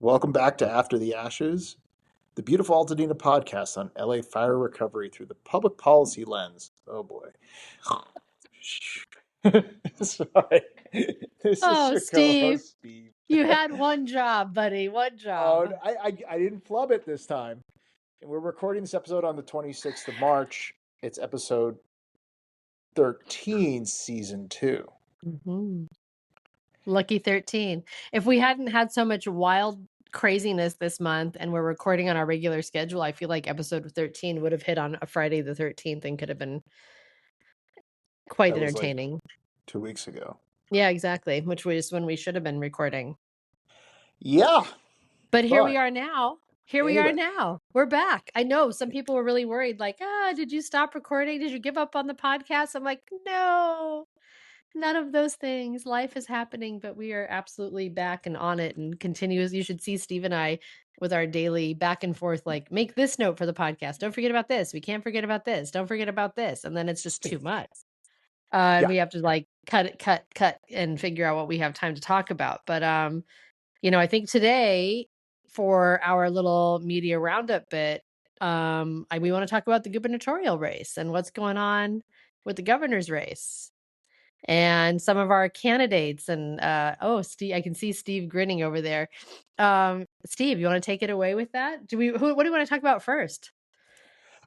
Welcome back to After the Ashes, the beautiful Altadena podcast on LA fire recovery through the public policy lens. Oh boy. Sorry. This is Oh, your Steve, co-host, Steve. you had one job, buddy. One Oh, job. I didn't flub it this time. And we're recording this episode on the 26th of March. It's episode 13, season 2. hmm Lucky 13. If we hadn't had so much wild craziness this month and we're recording on our regular schedule, I feel like episode 13 would have hit on a Friday the 13th and could have been quite That was like entertaining. 2 weeks ago. Yeah, exactly, which was when we should have been recording. Yeah. But here we But are now. Here we are anyway, now. We're back. I know some people were really worried, like, did you stop recording? Did you give up on the podcast? I'm like, no. None of those things. Life is happening, but we are absolutely back and on it and continuous. You should see Steve and I with our daily back and forth, like, make this note for the podcast. Don't forget about this. We can't forget about this. Don't forget about this. And then it's just too much. And yeah. we have to like cut, and figure out what we have time to talk about. But I think today for our little media roundup bit, we want to talk about the gubernatorial race and what's going on with the governor's race. And some of our candidates and Steve, I can see Steve grinning over there. Steve, you want to take it away with that? What do you want to talk about first?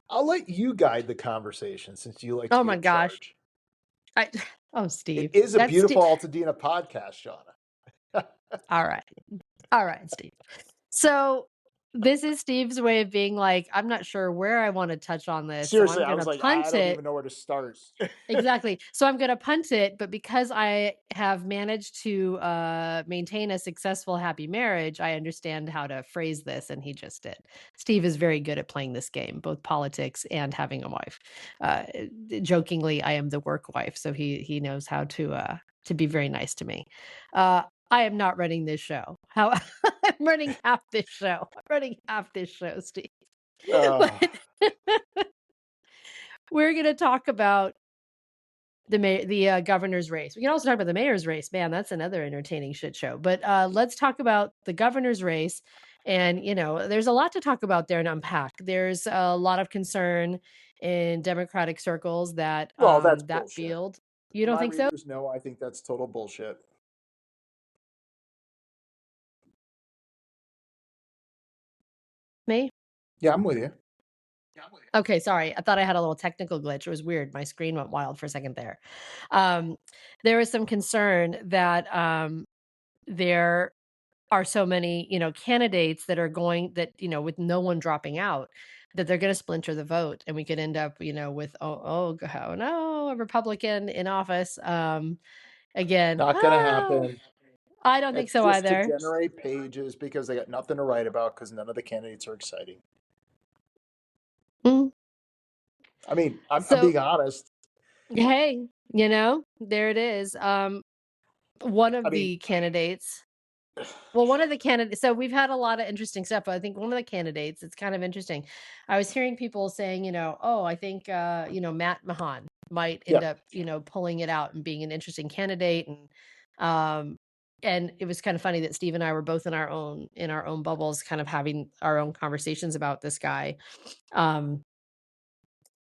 I'll let you guide the conversation since you like to Oh be my in gosh. charge. Steve. It is a That's beautiful Altadena podcast, Shauna. All right, Steve. So this is Steve's way of being like, I'm not sure where I want to touch on this. Seriously, So I'm I going was to like, punt I don't it. even know where to start. Exactly. So I'm going to punt it, but because I have managed to maintain a successful, happy marriage, I understand how to phrase this, and he just did. Steve is very good at playing this game, both politics and having a wife. Jokingly, I am the work wife, so he knows how to be very nice to me. I am not running this show. I'm running half this show. I'm running half this show, Steve. We're going to talk about the governor's race. We can also talk about the mayor's race. Man, that's another entertaining shit show. But let's talk about the governor's race. And, there's a lot to talk about there and unpack. There's a lot of concern in Democratic circles that Well, that's that bullshit. field. You don't think so? My readers know I think that's total bullshit. Me? Yeah, I'm with you. Okay, sorry. I thought I had a little technical glitch. It was weird. My screen went wild for a second there. There was some concern that there are so many, candidates that are going that, with no one dropping out, that they're going to splinter the vote, and we could end up, with oh no, a Republican in office again. Not gonna happen. I don't think It's so just either. to generate pages because they got nothing to write about because none of the candidates are exciting. Mm. I mean, I'm being honest. Hey, there it is. One of the candidates. Well, one of the candidates, so we've had a lot of interesting stuff, but I think one of the candidates, it's kind of interesting. I was hearing people saying, I think, Matt Mahan might end up, pulling it out and being an interesting candidate. And it was kind of funny that Steve and I were both in our own bubbles, kind of having our own conversations about this guy. And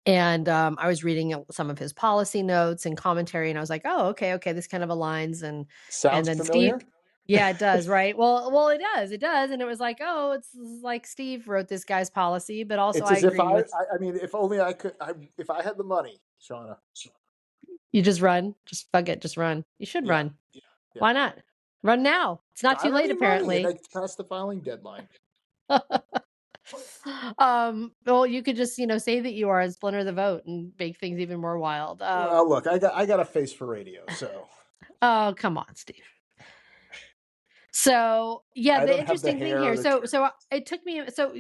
I was reading some of his policy notes and commentary, and I was like, oh, okay, this kind of aligns. And then familiar? Steve, yeah, it does, right? Well, it does. And it was like, oh, it's like Steve wrote this guy's policy, but also it's as if I mean, if only I could, if I had the money, Shauna. You just run, just fuck it, just run. You should run. Yeah. Why not? Run now. It's not too late, apparently. It's past the filing deadline. Well, you could just, say that you are and splinter the vote and make things even more wild. Well, look, I got a face for radio, so. Oh, come on, Steve. So yeah, the interesting thing here. So it took me. So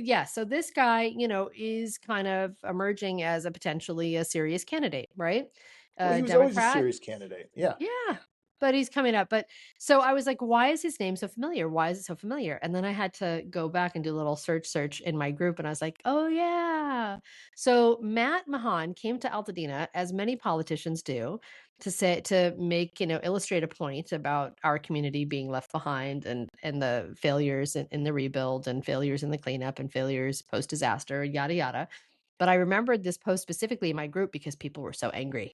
this guy, is kind of emerging as a potentially a serious candidate, right? Well, he was Democrat. always a serious candidate. Yeah. Yeah. but he's coming up. But so I was like, why is his name so familiar? Why is it so familiar? And then I had to go back and do a little search in my group, and I was like, oh yeah. So Matt Mahan came to Altadena, as many politicians do, to make, illustrate a point about our community being left behind, and the failures in the rebuild, and failures in the cleanup, and failures post disaster, yada yada. But I remembered this post specifically in my group because people were so angry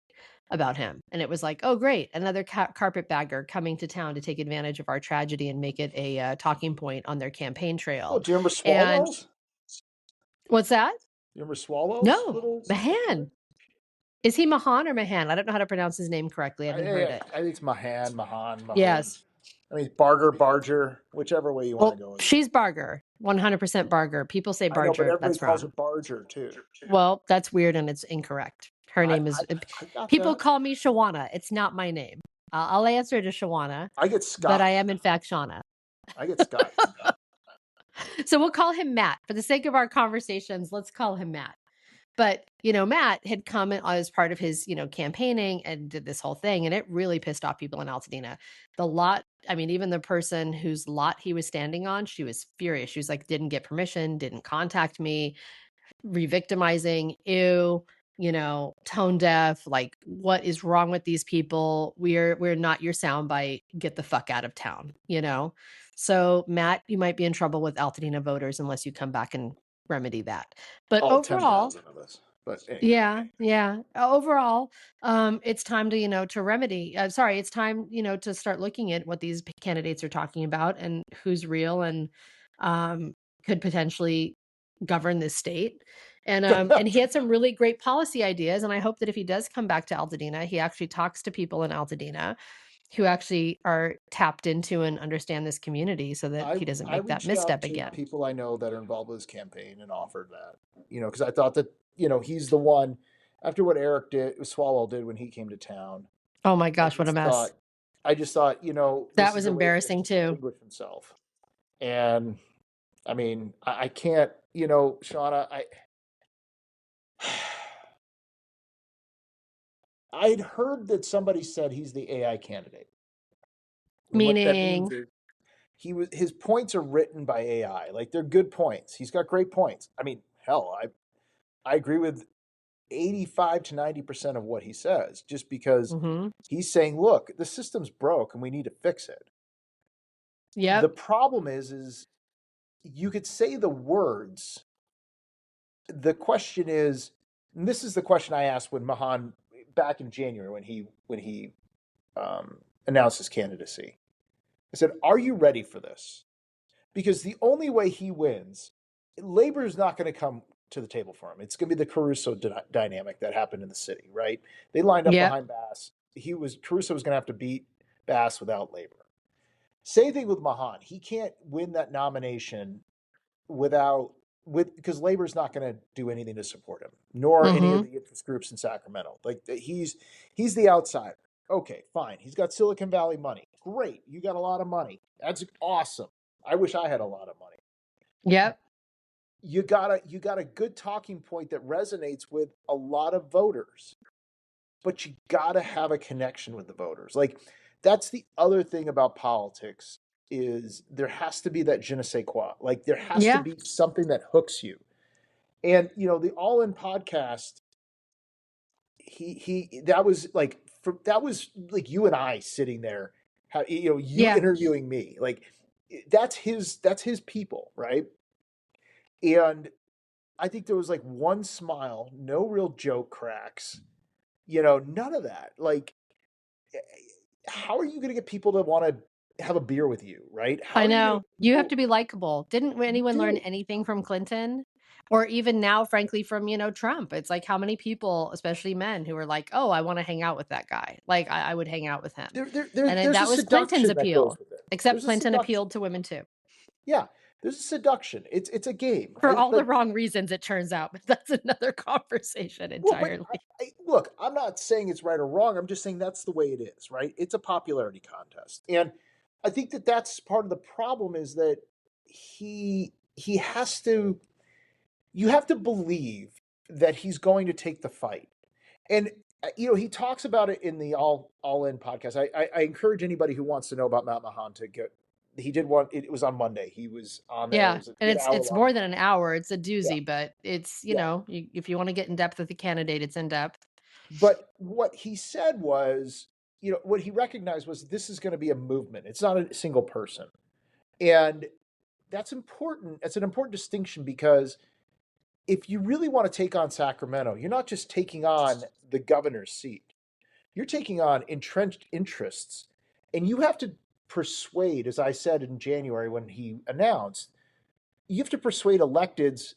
about him. And it was like, oh, great, another carpetbagger coming to town to take advantage of our tragedy and make it a talking point on their campaign Oh, trail. do you remember And Swalwell's? what's that? You remember Swalwell's No, little? Mahan. Is he Mahan or Mahan? I don't know how to pronounce his name correctly. I haven't heard it. I think it's Mahan, Mahan, Mahoon. Yes. I mean, Barger, Barger, whichever way you want to Well, go with it. she's Barger, 100% Barger. People say I know, but Barger. everybody That's calls her wrong. Barger too. Well, that's weird and it's incorrect. Her I, name is. I got People that. call me Shawana. It's not my name. I'll answer to Shawana, I get but Scott. I am in fact Shauna. I get Scott. So we'll call him Matt. For the sake of our conversations, let's call him Matt. But, Matt had come as part of his, campaigning and did this whole thing. And it really pissed off people in Altadena. Even the person whose lot he was standing on, she was furious. She was like, didn't get permission, didn't contact me, re-victimizing, ew, tone deaf, like, what is wrong with these people? We're not your soundbite. Get the fuck out of town, So Matt, you might be in trouble with Altadena voters unless you come back and remedy that. But All overall, 10,000 of us. But anyway. yeah. Overall, it's time to, to remedy. It's time, to start looking at what these candidates are talking about and who's real and could potentially govern this state. And he had some really great policy ideas. And I hope that if he does come back to Altadena, he actually talks to people in Altadena who actually are tapped into and understand this community so that he doesn't I make that reached out misstep to again. people I know that are involved with his campaign and offered that, because I thought that, he's the one after what Eric did, Swalwell did when he came to town. Oh my gosh, what a mess. I just thought, That this was is a way for him embarrassing to too. distinguish himself. And I mean, I can't, Shauna, I'd heard that somebody said he's the AI candidate. And what that means Meaning, is his points are written by AI. Like they're good points. He's got great points. I mean, hell, I agree with 85 to 90% of what he says, just because mhm. he's saying, look, the system's broke and we need to fix it. Yep. The problem is you could say the words. The question is, and this is the question I asked when Mahan back in January when he announced his candidacy. I said, "Are you ready for this?" Because the only way he wins, labor is not going to come to the table for him. It's going to be the Caruso dynamic that happened in the city, right? They lined up Yep. behind Bass. Caruso was going to have to beat Bass without labor. Same thing with Mahan. He can't win that nomination because labor's not going to do anything to support him, nor any of Mhm. the interest groups in Sacramento. Like he's the outsider. Okay, fine. He's got Silicon Valley money. Great. You got a lot of money. That's awesome. I wish I had a lot of money. Yep. You got a good talking point that resonates with a lot of voters. But you got to have a connection with the voters. Like that's the other thing about politics is there has to be that je ne sais quoi. Like there has to Yeah. be something that hooks you. And the All In podcast, he that was like you and I sitting there, you Yeah. interviewing me. Like that's his people, right? And I think there was like one smile, no real joke cracks, none of that. Like how are you going to get people to want to have a beer with you, right? How I are you going to know. get You have people? to be likable. Didn't You anyone learn do. anything from Clinton? Or even now, frankly, from, Trump? It's like how many people, especially men, who are like, oh, I want to hang out with that guy. Like I would hang out with him. And There's a that was Clinton's seduction that goes appeal. with it. Except There's a Clinton seduction. appealed to women too. Yeah, there's a seduction. It's a game. For all the wrong reasons, it turns out. But that's another conversation Well, but entirely. look, I'm not saying it's right or wrong. I'm just saying that's the way it is, right? It's a popularity contest, and I think that that's part of the problem is that he has to. You have to believe that he's going to take the fight, and he talks about it in the All In podcast. I encourage anybody who wants to know about Matt Mahan to get. He did one. It was on Monday. He was on there. It Yeah, was a and good hour it's long. more than an hour. It's a Yeah, doozy, but it's, yeah. if you want to get in depth with the candidate, it's in depth. But what he said was, what he recognized was this is going to be a movement. It's not a single person, and that's important. It's an important distinction because if you really want to take on Sacramento, you're not just taking on the governor's seat. You're taking on entrenched interests, and you have to persuade, as I said in January when he announced, you have to persuade electeds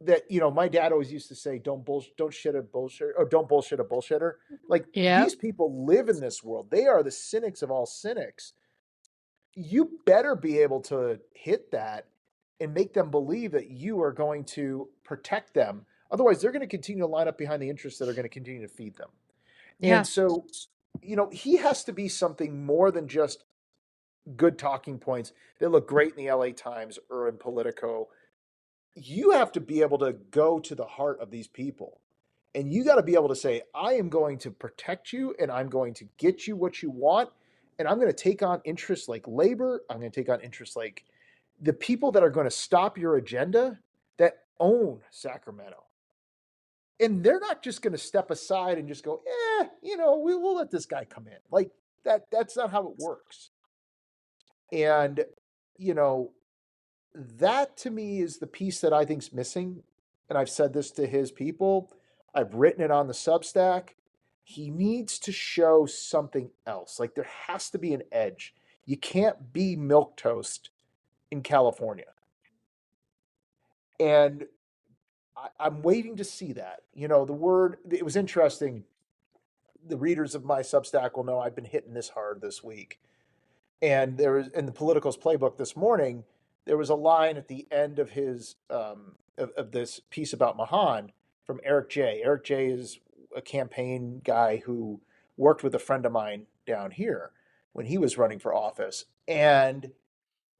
that, my dad always used to say, don't shit a bullshit, or don't bullshit a bullshitter. Like, Yep. these people live in this world. They are the cynics of all cynics. You better be able to hit that and make them believe that you are going to protect them. Otherwise, they're going to continue to line up behind the interests that are going to continue to feed them. And Yeah. so, he has to be something more than just good talking points that look great in the LA Times or in Politico. You have to be able to go to the heart of these people. And you got to be able to say, I am going to protect you and I'm going to get you what you want. And I'm going to take on interests like labor. I'm going to take on interests like the people that are going to stop your agenda that own Sacramento. And they're not just going to step aside and just go, we'll let this guy come in. Like that's not how it works. And, you know, that to me is the piece that I think's missing. And I've said this to his people. I've written it on the Substack. He needs to show something else. Like there has to be an edge. You can't be milk toast in California. And I'm waiting to see that. It was interesting. The readers of my Substack will know I've been hitting this hard this week. And there was in the Politicals playbook this morning, there was a line at the end of his of this piece about Mahan from Eric J. Eric J is a campaign guy who worked with a friend of mine down here when he was running for office, and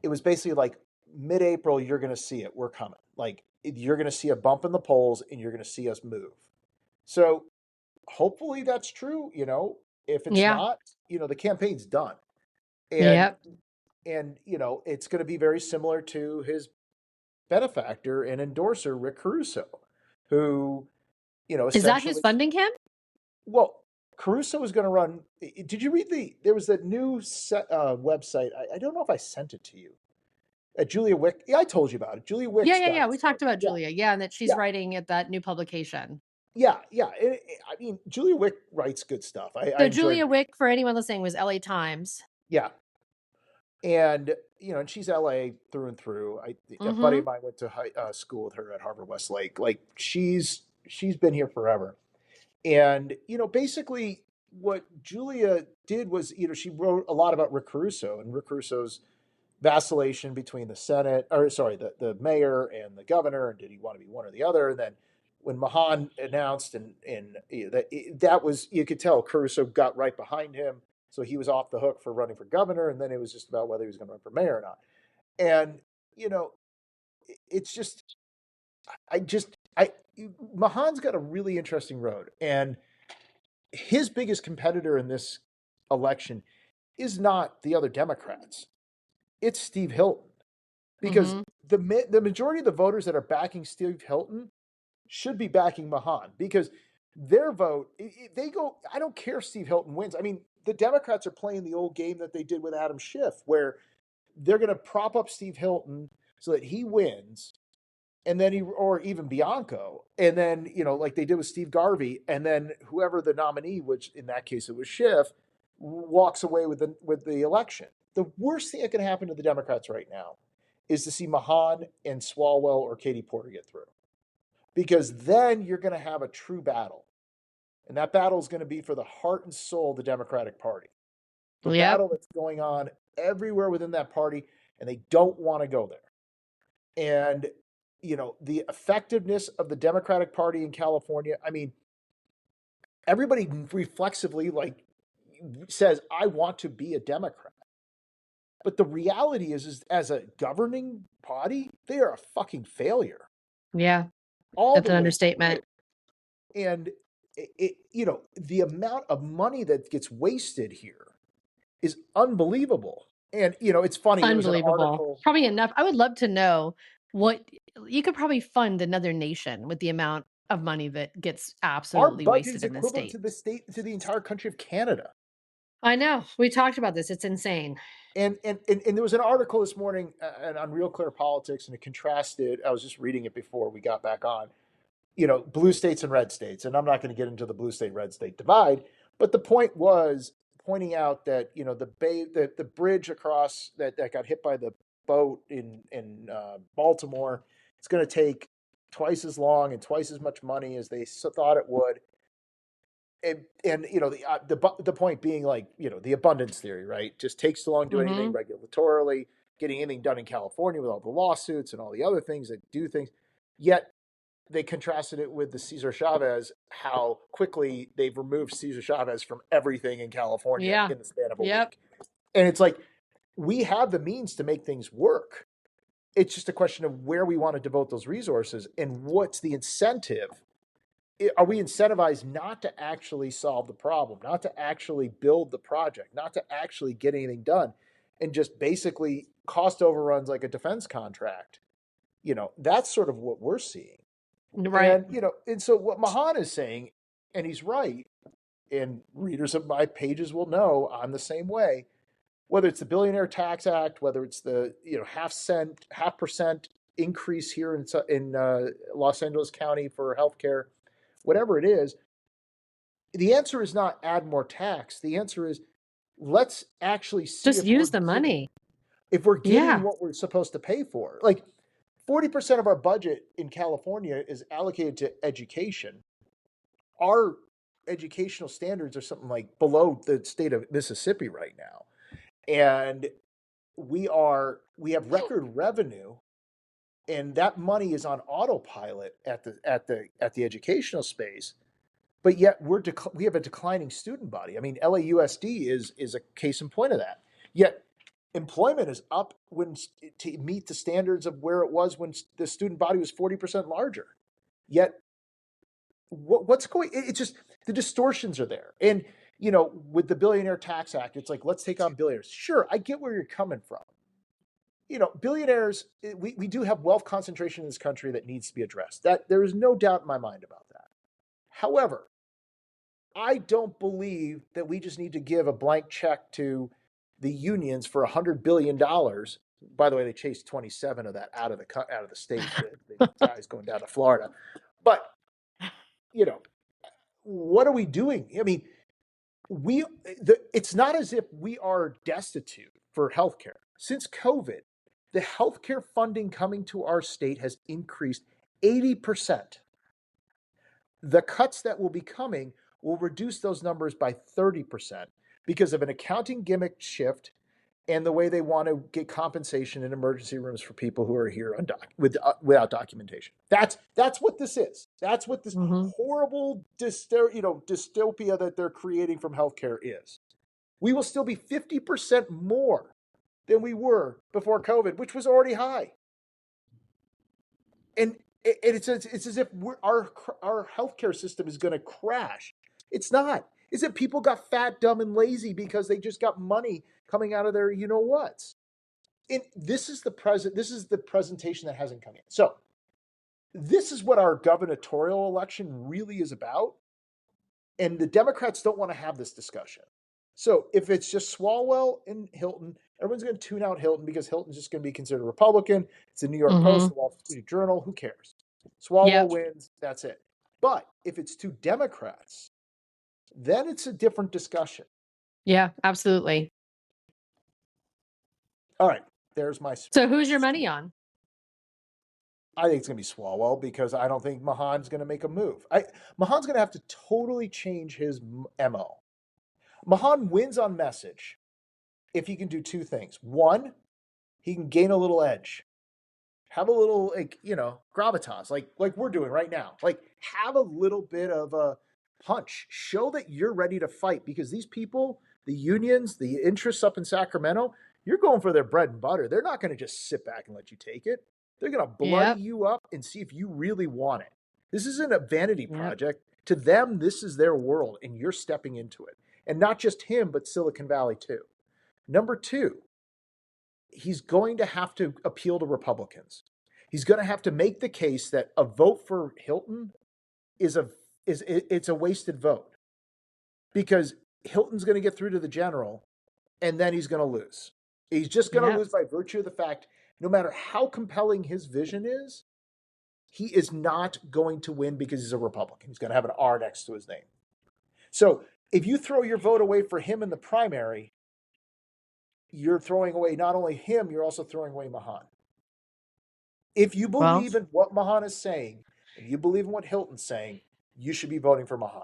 it was basically like mid-April, you're going to see it. We're coming. Like you're going to see a bump in the polls, and you're going to see us move. So hopefully that's true. If it's Yeah. not, the campaign's done. And Yep. it's going to be very similar to his benefactor and endorser, Rick Caruso, who, Is that who's essentially, funding him? well, Caruso is going to run. Did you read there was a new website. I don't know if I sent it to you. Julia Wick. Yeah, I told you about it. Julia Yeah, Wick's yeah, got yeah. it We talked started. about Yeah, Julia. Yeah, and that she's yeah, writing at that new publication. yeah, yeah. I mean, Julia Wick writes good stuff. I So enjoy. Julia Wick, for anyone listening, was LA Times. Yeah, and and she's LA through and through. A buddy Mm-hmm. of mine went to school with her at Harvard Westlake. Like she's been here forever. And basically what Julia did was she wrote a lot about Rick Caruso and Rick Caruso's vacillation between the Senate, or sorry, the mayor and the governor, and did he want to be one or the other? And then when Mahan announced and that was, you could tell Caruso got right behind him. So he was off the hook for running for governor, and then it was just about whether he was going to run for mayor or not. And you know, it's just I just I Mahan's got a really interesting road, and his biggest competitor in this election is not the other Democrats. It's Steve Hilton, because Mm-hmm. the majority of the voters that are backing Steve Hilton should be backing Mahan, because their vote, they go, I don't care if Steve Hilton wins. I mean, the Democrats are playing the old game that they did with Adam Schiff, where they're going to prop up Steve Hilton so that he wins, and then or even Bianco, and then like they did with Steve Garvey, and then whoever the nominee, which in that case it was Schiff, walks away with the election. The worst thing that can happen to the Democrats right now is to see Mahan and Swalwell or Katie Porter get through, because then you're going to have a true battle, and that battle is going to be for the heart and soul of the Democratic Party, the Yep. battle that's going on everywhere within that party, and they don't want to go there. And the effectiveness of the Democratic Party in California, I mean, everybody reflexively like says, I want to be a Democrat. But the reality is as a governing body, they are a fucking failure Yeah. all That's the an way through. understatement. And the amount of money that gets wasted here is unbelievable. And it's funny. There was an Unbelievable. article. Probably enough. I would love to know what you could probably fund another nation with the amount of money that gets Our absolutely budget wasted is in this equivalent state. to the entire country of Canada. I know. We talked about this. It's insane. And there was an article this morning on Real Clear Politics, and it contrasted. I was just reading it before we got back on. Blue states and red states, and I'm not going to get into the blue state red state divide, but the point was pointing out that the bridge across that got hit by the boat in Baltimore, it's going to take twice as long and twice as much money as they thought it would. And the point being, like, the abundance theory, right? Just takes too long to do anything Mhm. regulatorily, getting anything done in California with all the lawsuits and all the other things that do things. Yet they contrasted it with the Cesar Chavez, how quickly they've removed Cesar Chavez from everything in California Yeah. in the span of a Yep. week. And it's like, we have the means to make things work. It's just a question of where we want to devote those resources and what's the incentive. Are we incentivized not to actually solve the problem, not to actually build the project, not to actually get anything done, and just basically cost overruns like a defense contract? That's sort of what we're seeing. Right. And so what Mahan is saying, and he's right, and readers of my pages will know I'm the same way. Whether it's the Billionaire Tax Act, whether it's the half percent increase here in Los Angeles County for healthcare, whatever it is, the answer is not add more tax. The answer is, let's actually see Just use the money. if we're getting Yeah. what we're supposed to pay for. Like, 40% of our budget in California is allocated to education. Our educational standards are something like below the state of Mississippi right now. And we have record revenue, and that money is on autopilot at the educational space. But yet we have a declining student body. I mean, LAUSD is a case in point of that. Yet employment is up to meet the standards of where it was when the student body was 40% larger. Yet what's going? It's just the distortions are there. And with the Billionaire Tax Act, it's like, let's take on billionaires. Sure, I get where you're coming from. Billionaires, we do have wealth concentration in this country that needs to be addressed. That there is no doubt in my mind about that. However, I don't believe that we just need to give a blank check to the unions for $100 billion. By the way, they chased 27 of that out of the state. The guys going down to Florida. But what are we doing? I mean, it's not as if we are destitute for healthcare. Since COVID, the healthcare funding coming to our state has increased 80%. The cuts that will be coming will reduce those numbers by 30% because of an accounting gimmick shift and the way they want to get compensation in emergency rooms for people who are here without documentation. That's what this is. That's what this Mhm. horrible dystopia that they're creating from healthcare is. We will still be 50% more than we were before COVID, which was already high. And it's as if our healthcare system is going to crash. It's not. It's that people got fat, dumb, and lazy because they just got money coming out of their whats. And this is the presentation that hasn't come in. So this is what our gubernatorial election really is about. And the Democrats don't want to have this discussion. So if it's just Swalwell and Hilton, everyone's going to tune out Hilton because Hilton's just going to be considered a Republican. It's the New York Post, Mhm. the Wall Street Journal. Who cares? Swalwell Yep. wins. That's it. But if it's two Democrats, then it's a different discussion. Yeah, absolutely. All right. There's my. So who's your money on? I think it's going to be Swalwell because I don't think Mahan's going to make a move. Mahan's going to have to totally change his MO. Mahan wins on message if he can do two things. One, he can gain a little edge. Have a little, gravitas, like we're doing right now. Like, have a little bit of a punch. Show that you're ready to fight because these people, the unions, the interests up in Sacramento, you're going for their bread and butter. They're not going to just sit back and let you take it. They're going to bloody Yep. you up and see if you really want it. This isn't a vanity Yep. project. To them, this is their world, and you're stepping into it. And not just him, but Silicon Valley too. Number two, he's going to have to appeal to Republicans. He's going to have to make the case that a vote for Hilton is it's a wasted vote because Hilton's going to get through to the general, and then he's going to lose. He's just going to Yep. lose by virtue of the fact, no matter how compelling his vision is, he is not going to win because he's a Republican. He's going to have an R next to his name. So if you throw your vote away for him in the primary, you're throwing away not only him, you're also throwing away Mahan. If you Well, believe in what Mahan is saying, and you believe in what Hilton's saying, you should be voting for Mahan.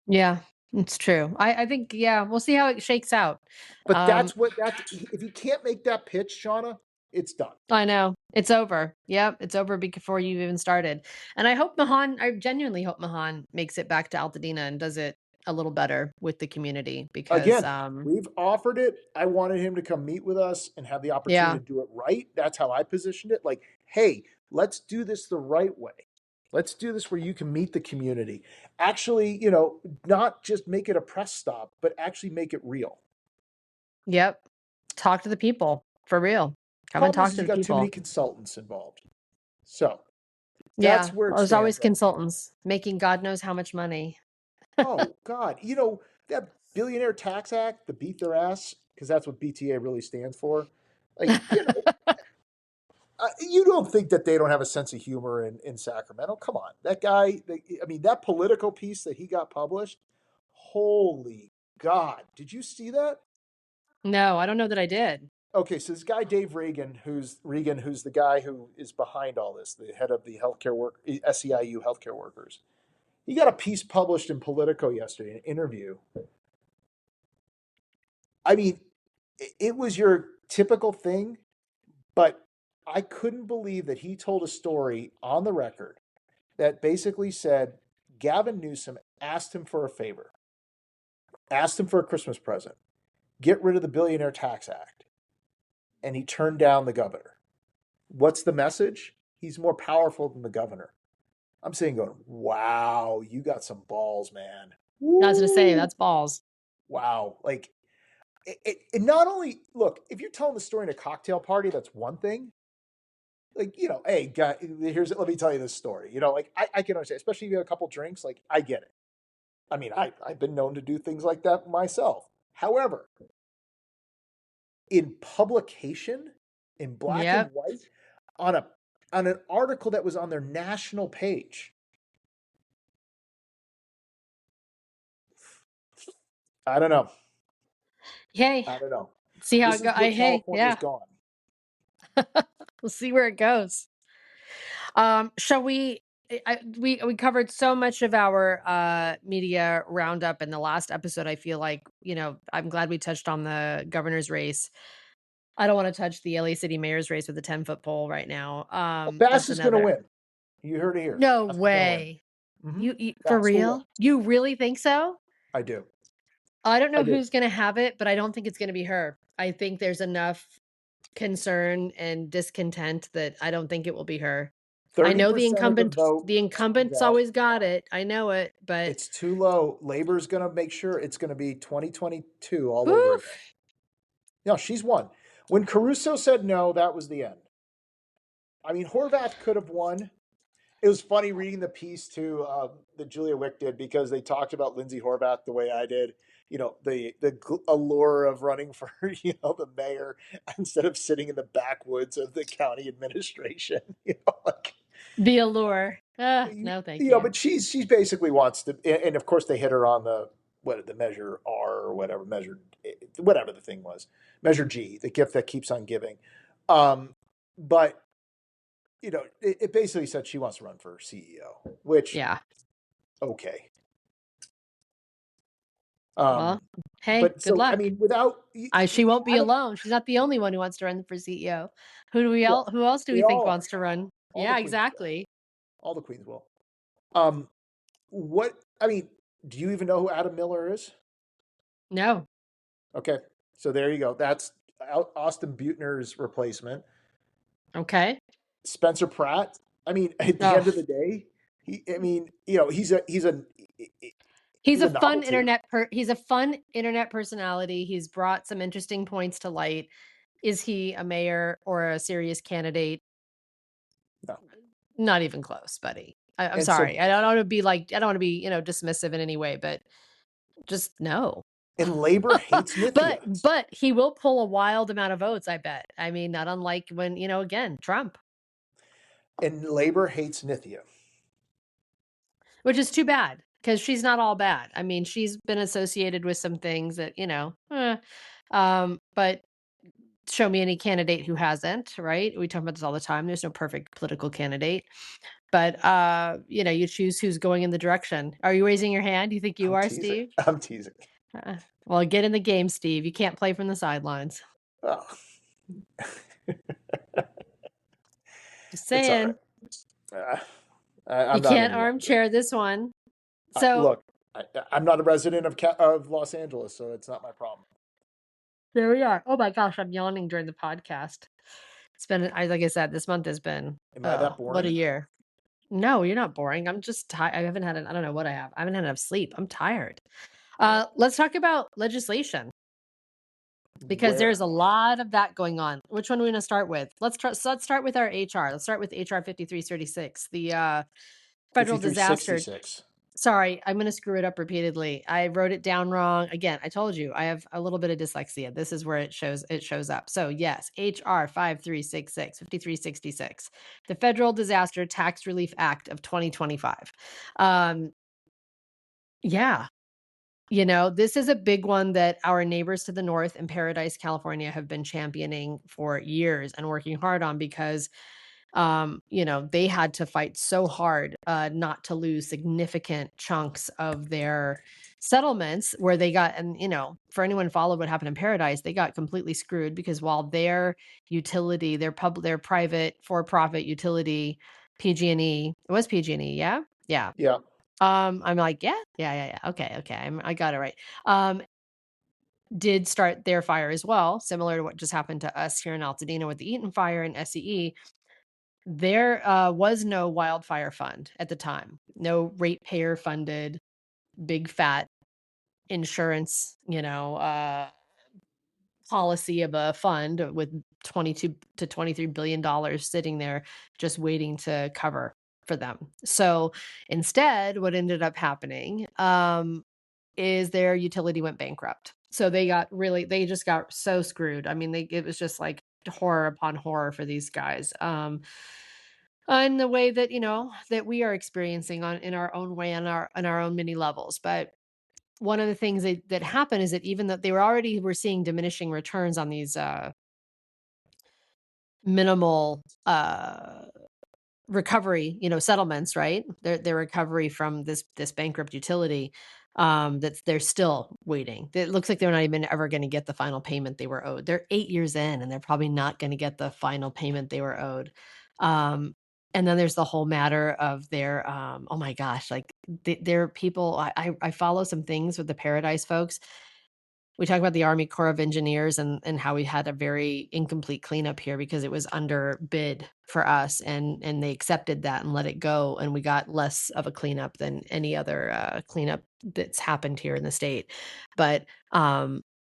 yeah, it's true. I think, yeah, we'll see how it shakes out. But if he can't make that pitch, Shauna, it's done. I know. It's over. Yep, it's over before you even started. And I genuinely hope Mahan makes it back to Altadena and does it a little better with the community because Again, we've offered it. I wanted him to come meet with us and have the opportunity yeah. to do it right. That's how I positioned it. Like, hey, let's do this the right way. Let's do this where you can meet the community. Actually, not just make it a press stop, but actually make it real. Yep. Talk to the people for real. Come and Problem talk is to you the got too many people. consultants involved. So Yeah. that's where it There's always stands right consultants making God knows how much money. now. Oh God, that Billionaire Tax Act, the beat their ass, because that's what BTA really stands for. Like, you don't think that they don't have a sense of humor in Sacramento? Come on, that guy. That Politico piece that he got published. Holy God, did you see that? No, I don't know that I did. Okay, so this guy Dave Regan, who's the guy who is behind all this, the head of the SEIU healthcare workers. He got a piece published in Politico yesterday, an interview. I mean, it was your typical thing, but I couldn't believe that he told a story on the record that basically said Gavin Newsom asked him for a favor, asked him for a Christmas present, get rid of the Billionaire Tax Act, and he turned down the governor. What's the message? He's more powerful than the governor. I'm sitting going, wow, you got some balls, man. I was going to say, Woo! that's balls. Wow. Like, it not only, look, if you're telling the story in a cocktail party, that's one thing. Like, hey, guy, let me tell you this story. Like, I can understand, especially if you have a couple drinks, like, I get it. I mean, I've been known to do things like that myself. However, in publication, in black and Yep. white, on an article that was on their national page, I don't know. Hey, I don't know. see how This it is goes. where Hey, California's yeah. gone. We'll see where it goes. Shall we? We covered so much of our media roundup in the last episode. I feel like I'm glad we touched on the governor's race. I don't want to touch the LA City mayor's race with a 10-foot pole right now. Bass That's is going to another. win. You heard it here. No Bass is going to win. way. Mm-hmm. You for Bass will win. real? You really think so? I do. I don't I know do. who's gonna have it, but I don't think it's gonna be her. I think there's enough concern and discontent that I don't think it will be her. I know 30% of the vote the turns incumbent's out. always got it. I know it, but It's too low. Labor's going to make sure it's going to be 2022 all over again. oof, No, she's won. When Caruso said no, that was the end. I mean, Horvath could have won. It was funny reading the piece too that Julia Wick did because they talked about Lindsay Horvath the way I did. The allure of running for the mayor instead of sitting in the backwoods of the county administration. Like, the allure. No, thank you. but she's basically wants to, and of course they hit her on the measure R or whatever the thing was, measure G, the gift that keeps on giving. But it basically said she wants to run for CEO, which Yeah. okay. Well, hey, But good so I luck. mean, without She won't be Adam, alone. She's not the only one who wants to run for CEO. well, Who else do we they think all are. wants to run? All the Yeah, queens will. exactly. All the queens will. Um, what I mean, do you even know who Adam Miller is? No. Okay, so there you go. That's Austin Butner's replacement. Okay. Spencer Pratt. I mean, at the Oh, end of the day, I mean, he's He's a a fun novelty. internet personality. He's brought some interesting points to light. Is he a mayor or a serious candidate? No. Not even close, buddy. I'm And so, sorry. I don't want to be like, I don't want to be, dismissive in any way, but just no. and labor hates Nithya. But he will pull a wild amount of votes, I bet. I mean, not unlike when, again, Trump. And labor hates Nithya. Which is too bad because she's not all bad. I mean, she's been associated with some things that, but show me any candidate who hasn't, right? We talk about this all the time. There's no perfect political candidate. But you choose who's going in the direction. Are you raising your hand? You think you are, teasing. Steve? I'm teasing. Well, get in the game, Steve. You can't play from the sidelines. Oh. Just saying. You can't armchair this one. So look, I'm not a resident of Los Angeles, so it's not my problem. There we are. Oh my gosh, I'm yawning during the podcast. It's been, like I said, this month has been. Am I that boring? What a year. No, you're not boring. I'm just tired. I haven't had I don't know what I have. I haven't had enough sleep. I'm tired. Let's talk about legislation. Because there's a lot of that going on. Which one are we going to start with? Let's start with our HR. Let's start with HR 5336, the federal disaster. Sorry, I'm going to screw it up repeatedly. I wrote it down wrong. Again, I told you I have a little bit of dyslexia. This is where it shows up. So yes, HR 5366, the Federal Disaster Tax Relief Act of 2025. Yeah. This is a big one that our neighbors to the north in Paradise, California have been championing for years and working hard on because they had to fight so hard not to lose significant chunks of their settlements where they got, and for anyone who followed what happened in Paradise, they got completely screwed because while their utility, their private for-profit utility, PG&E, it was PG&E, yeah. I'm like, yeah. Okay. I got it right. Did start their fire as well, similar to what just happened to us here in Altadena with the Eaton fire and SCE. There was no wildfire fund at the time, no ratepayer funded big fat insurance, policy of a fund with $22 to $23 billion sitting there just waiting to cover for them. So instead, what ended up happening is their utility went bankrupt. So they just got so screwed. I mean, it was just like horror upon horror for these guys. In the way that that we are experiencing in our own way on our own many levels. But one of the things that happened is that even though they were seeing diminishing returns on these minimal recovery, settlements, right? Their recovery from this bankrupt utility, that they're still waiting. It looks like they're not even ever going to get the final payment they were owed. They're 8 years in, and they're probably not going to get the final payment they were owed. And then there's the whole matter of their, oh my gosh, like their people. I follow some things with the Paradise folks. We talk about the Army Corps of Engineers and how we had a very incomplete cleanup here because it was under bid for us, and they accepted that and let it go, and we got less of a cleanup than any other cleanup that's happened here in the state. But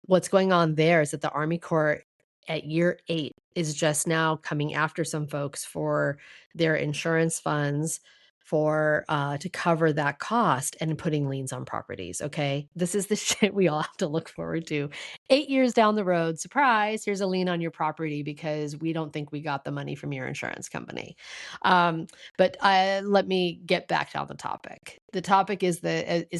what's going on there is that the Army Corps at year 8 is just now coming after some folks for their insurance funds for to cover that cost and putting liens on properties. Okay, this is the shit we all have to look forward to. 8 years down the road, surprise, here's a lien on your property because we don't think we got the money from your insurance company. But let me get back on the topic. The topic is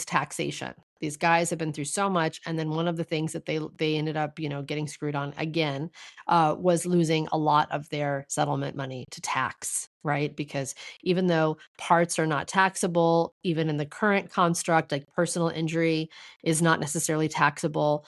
taxation. These guys have been through so much, and then one of the things that they ended up, getting screwed on again, was losing a lot of their settlement money to tax, right? Because even though parts are not taxable, even in the current construct, like personal injury is not necessarily taxable.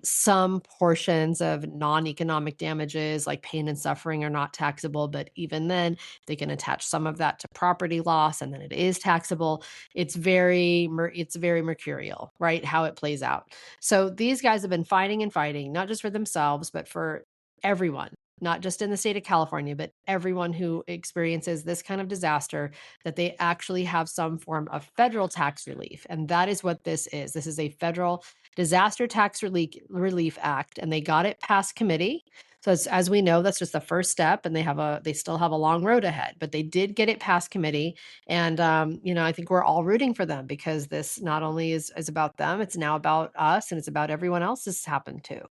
Some portions of non-economic damages, like pain and suffering, are not taxable, but even then, they can attach some of that to property loss, and then it is taxable. It's very mercurial, right? How it plays out. So these guys have been fighting and fighting, not just for themselves, but for everyone not just in the state of California, but everyone who experiences this kind of disaster, that they actually have some form of federal tax relief. And that is what this is. This is a federal disaster tax relief act, and they got it past committee. So as we know, that's just the first step, and they still have a long road ahead, but they did get it past committee. And, I think we're all rooting for them, because this not only is about them, it's now about us, and it's about everyone else this happened to,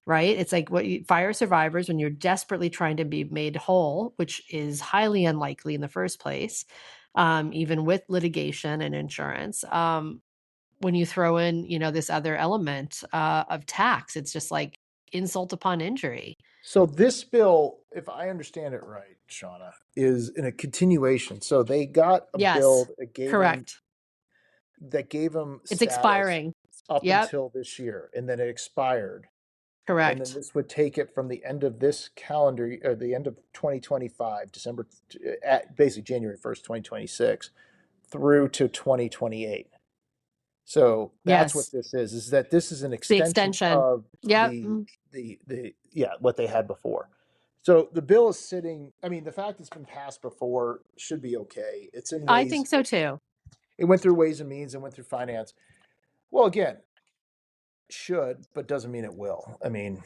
right? It's like fire survivors, when you're desperately trying to be made whole, which is highly unlikely in the first place, even with litigation and insurance. When you throw in, this other element of tax, it's just like insult upon injury. So this bill, if I understand it right, Shauna, is in a continuation. So they got a Yes, bill correct. that gave them It's status expiring. up Yep, until this year, and then it expired. And then correct. this would take it from the end of this calendar, or the end of 2025, basically January 1st, 2026, through to 2028. So that's what Yes, this is that this is an it's the extension extension. of Yep. the yeah, what they had before. So the bill is sitting, I mean, the fact it's been passed before should be okay. It's in I ways, think so too. it went through Ways and Means and went through Finance. Well, again, should, but doesn't mean it will. I mean,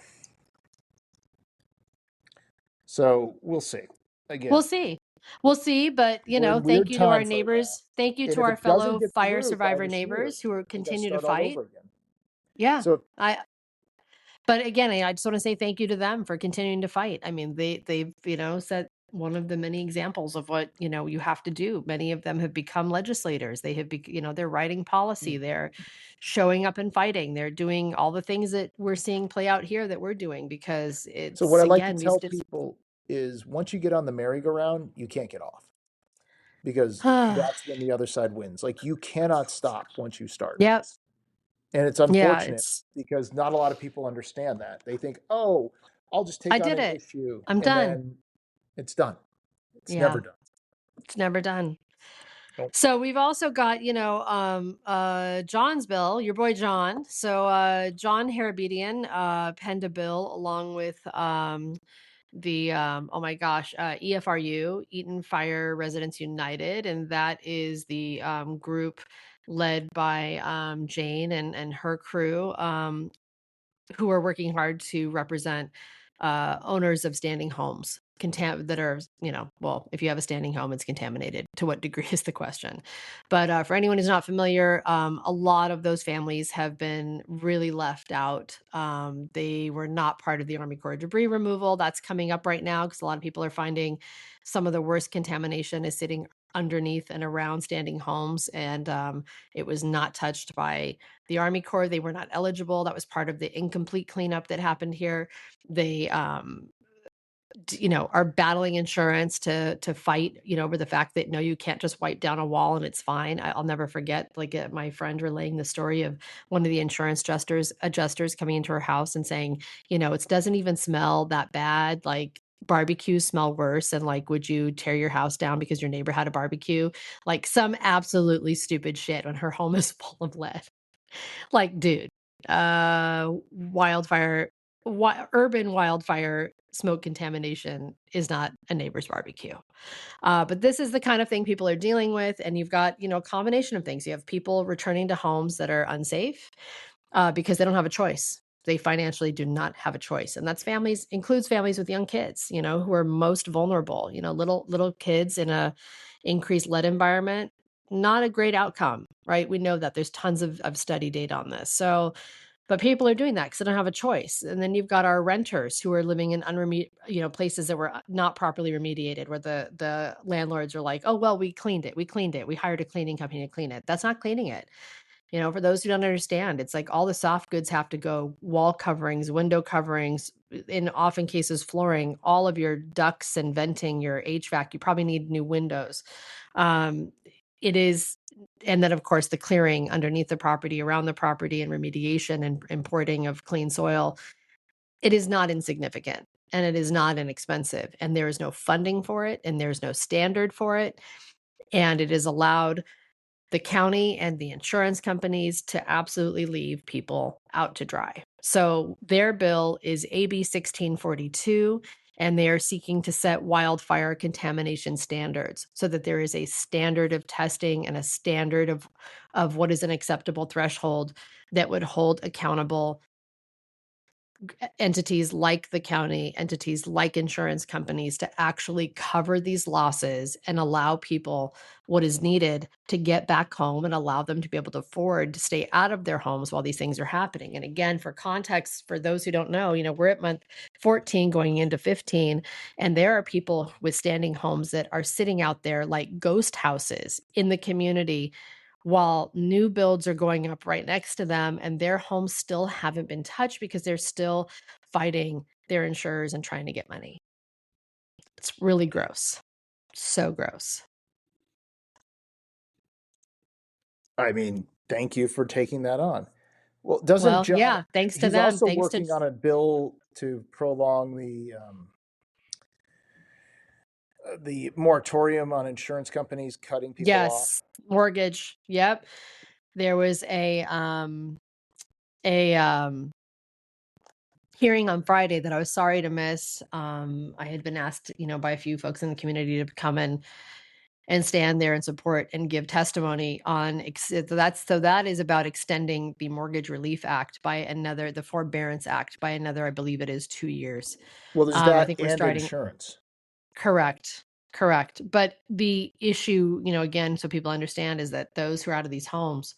so we'll see. We'll Again, see. We'll see, but we're in thank weird you to our times right now. neighbors. Thank you And to if our it doesn't fellow get fire through by survivor this year, neighbors who are we got to continue to start all fight. over again. Yeah. So But again, I just want to say thank you to them for continuing to fight. I mean, they've, set one of the many examples of what, you have to do. Many of them have become legislators. They have, they're writing policy. They're showing up and fighting. They're doing all the things that we're seeing play out here that we're doing, because So what it's, I like to again, we tell just, people is once you get on the merry-go-round, you can't get off because that's when the other side wins. Like you cannot stop once you start. yep. And it's Yeah. unfortunate because not a lot of people understand that. They think, "Oh, I'll just I take on did an it. issue I'm and done. then it's done." It's never Yeah. done. It's never done. Nope. So we've also got, John's bill, your boy John. So John Harabedian penned a bill along with the oh my gosh, EFRU, Eaton Fire Residents United, and that is the group led by Jane and her crew, who are working hard to represent owners of standing homes that are, well, if you have a standing home, it's contaminated. To what degree is the question. But for anyone who's not familiar, a lot of those families have been really left out. They were not part of the Army Corps of debris removal. That's coming up right now, because a lot of people are finding some of the worst contamination is sitting underneath and around standing homes, and it was not touched by the Army Corps. They were not eligible. That was part of the incomplete cleanup that happened here. They are battling insurance to fight, over the fact that no, you can't just wipe down a wall and it's fine. I'll never forget, like, my friend relaying the story of one of the insurance adjusters coming into her house and saying, it doesn't even smell that bad. Like, barbecues smell worse, and like, would you tear your house down because your neighbor had a barbecue? Like, some absolutely stupid shit when her home is full of lead. Like, dude, urban wildfire smoke contamination is not a neighbor's barbecue. But this is the kind of thing people are dealing with. And you've got, a combination of things. You have people returning to homes that are unsafe because they don't have a choice. They financially do not have a choice. And that's includes families with young kids, who are most vulnerable, little kids in a increased lead environment. Not a great outcome, right? We know that there's tons of study data on this. So, but people are doing that because they don't have a choice. And then you've got our renters who are living in places that were not properly remediated, where the landlords are like, oh, well, we cleaned it. We hired a cleaning company to clean it. That's not cleaning it. For those who don't understand, it's like all the soft goods have to go: wall coverings, window coverings, in often cases flooring, all of your ducts and venting, your HVAC. You probably need new windows. It is, and then of course the clearing underneath the property, around the property, and remediation and importing of clean soil. It is not insignificant, and it is not inexpensive, and there is no funding for it, and there's no standard for it, and it is allowed the county and the insurance companies to absolutely leave people out to dry. So their bill is AB 1642, and they are seeking to set wildfire contamination standards so that there is a standard of testing and a standard of what is an acceptable threshold that would hold accountable entities like the county, entities like insurance companies to actually cover these losses and allow people what is needed to get back home and allow them to be able to afford to stay out of their homes while these things are happening. And again, for context, for those who don't know, we're at month 14 going into 15, and there are people with standing homes that are sitting out there like ghost houses in the community while new builds are going up right next to them, and their homes still haven't been touched because they're still fighting their insurers and trying to get money. It's really gross. So gross. I mean, thank you for taking that on. Well, doesn't Well, John? yeah, thanks to He's them. also Thanks to working on a bill to prolong the moratorium on insurance companies cutting people off. yes, mortgage. Yep. There was a hearing on Friday that I was sorry to miss. I had been asked, by a few folks in the community to come in and stand there and support and give testimony on that is about extending the Mortgage Relief Act by another, the Forbearance Act by another, I believe it is 2 years. Well, there's I that think we're and starting. insurance. Correct. Correct. But the issue, again, so people understand, is that those who are out of these homes,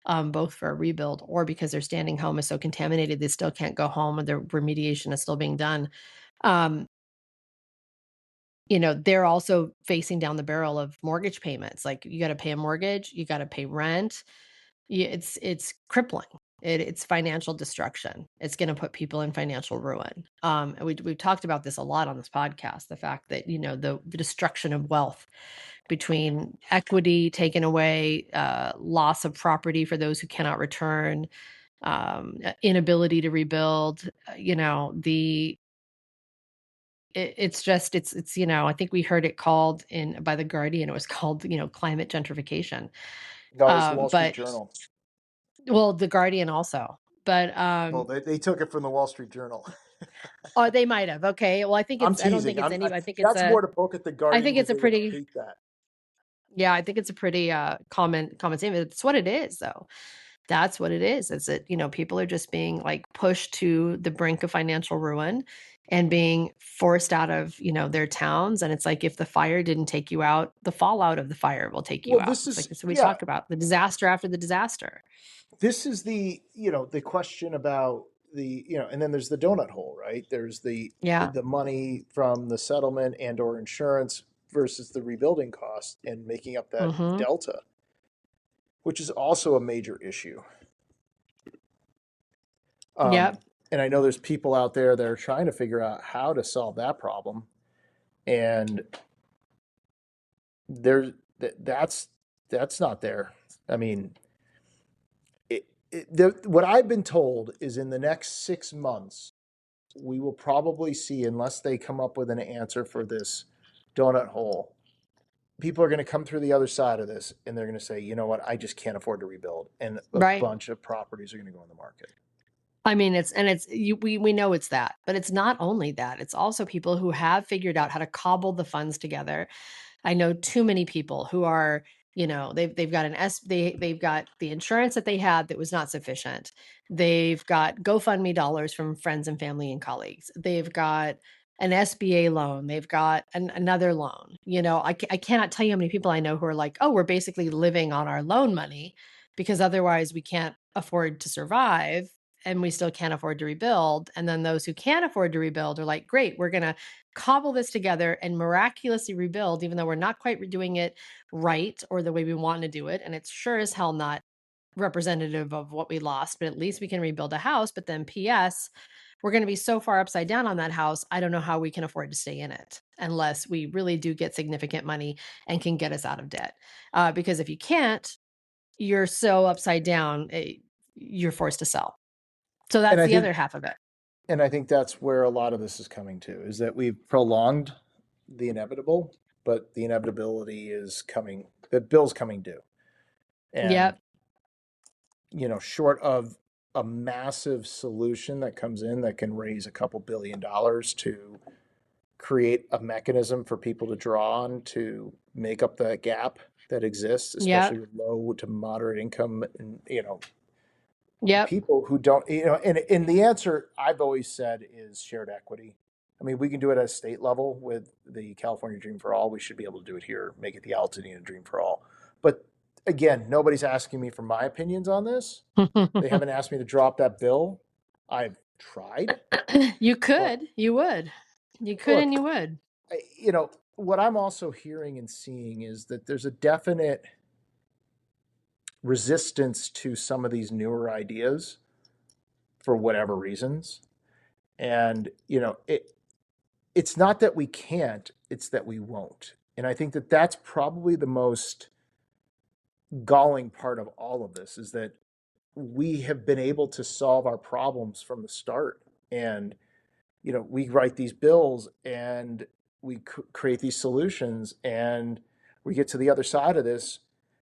both for a rebuild or because their standing home is so contaminated, they still can't go home and their remediation is still being done. Um, they're also facing down the barrel of mortgage payments. Like, you got to pay a mortgage, you got to pay rent. It's crippling. It's financial destruction. It's going to put people in financial ruin. And we've talked about this a lot on this podcast. The fact that the destruction of wealth between equity taken away, loss of property for those who cannot return, inability to rebuild. I think we heard it called by the Guardian. It was called climate gentrification. No, it was the Wall Street But Journal. well, the Guardian also. But Well, they took it from the Wall Street Journal. oh, they might have. Okay. Well, I'm I don't teasing. think it's any. I think it's That's more to poke at the I Guardian think because it's a they would pretty. hate that. Yeah, I think it's a pretty common statement. It's what it is, though. That's what it is. It's that people are just being like pushed to the brink of financial ruin and being forced out of their towns. And it's like, if the fire didn't take you out, the fallout of the fire will take you Well, out. this It's like is this. We yeah. talk about the disaster after the disaster. This is the question about and then there's the donut hole, right? There's Yeah. the money from the settlement and or insurance versus the rebuilding cost and making up that Mm-hmm. delta, which is also a major issue. Yep. And I know there's people out there that are trying to figure out how to solve that problem, and there's that's not there. I mean, what I've been told is in the next 6 months, we will probably see, unless they come up with an answer for this donut hole, people are going to come through the other side of this and they're going to say, you know what, I just can't afford to rebuild. And a Right. bunch of properties are going to go on the market. I mean, we know it's that, but it's not only that. It's also people who have figured out how to cobble the funds together. I know too many people who are, they've got they've got the insurance that they had that was not sufficient. They've got GoFundMe dollars from friends and family and colleagues. They've got an SBA loan. They've got another loan. I cannot tell you how many people I know who are like, oh, we're basically living on our loan money because otherwise we can't afford to survive and we still can't afford to rebuild. And then those who can afford to rebuild are like, great, we're going to cobble this together and miraculously rebuild, even though we're not quite doing it right or the way we want to do it. And it's sure as hell not representative of what we lost, but at least we can rebuild a house. But then, P.S., we're going to be so far upside down on that house. I don't know how we can afford to stay in it unless we really do get significant money and can get us out of debt. Because if you can't, you're so upside down, you're forced to sell. So And that's I the think, other half of it. and I think that's where a lot of this is coming to, is that we've prolonged the inevitable, but the inevitability is coming, the bill's coming due. And, Yep. short of a massive solution that comes in that can raise a couple $1 billion to create a mechanism for people to draw on to make up the gap that exists, especially Yep. with low to moderate income and Yep. people who don't, and the answer I've always said is shared equity. I mean, we can do it at a state level with the California Dream for All. We should be able to do it here, make it the Altadena Dream for All. But again, nobody's asking me for my opinions on this. They haven't asked me to drop that bill. I've tried, You but could, you would. You could look, and you would. what I'm also hearing and seeing is that there's a definite resistance to some of these newer ideas for whatever reasons. And, it's not that we can't, it's that we won't. And I think that that's probably the most galling part of all of this is that we have been able to solve our problems from the start. And, we write these bills and we create these solutions and we get to the other side of this.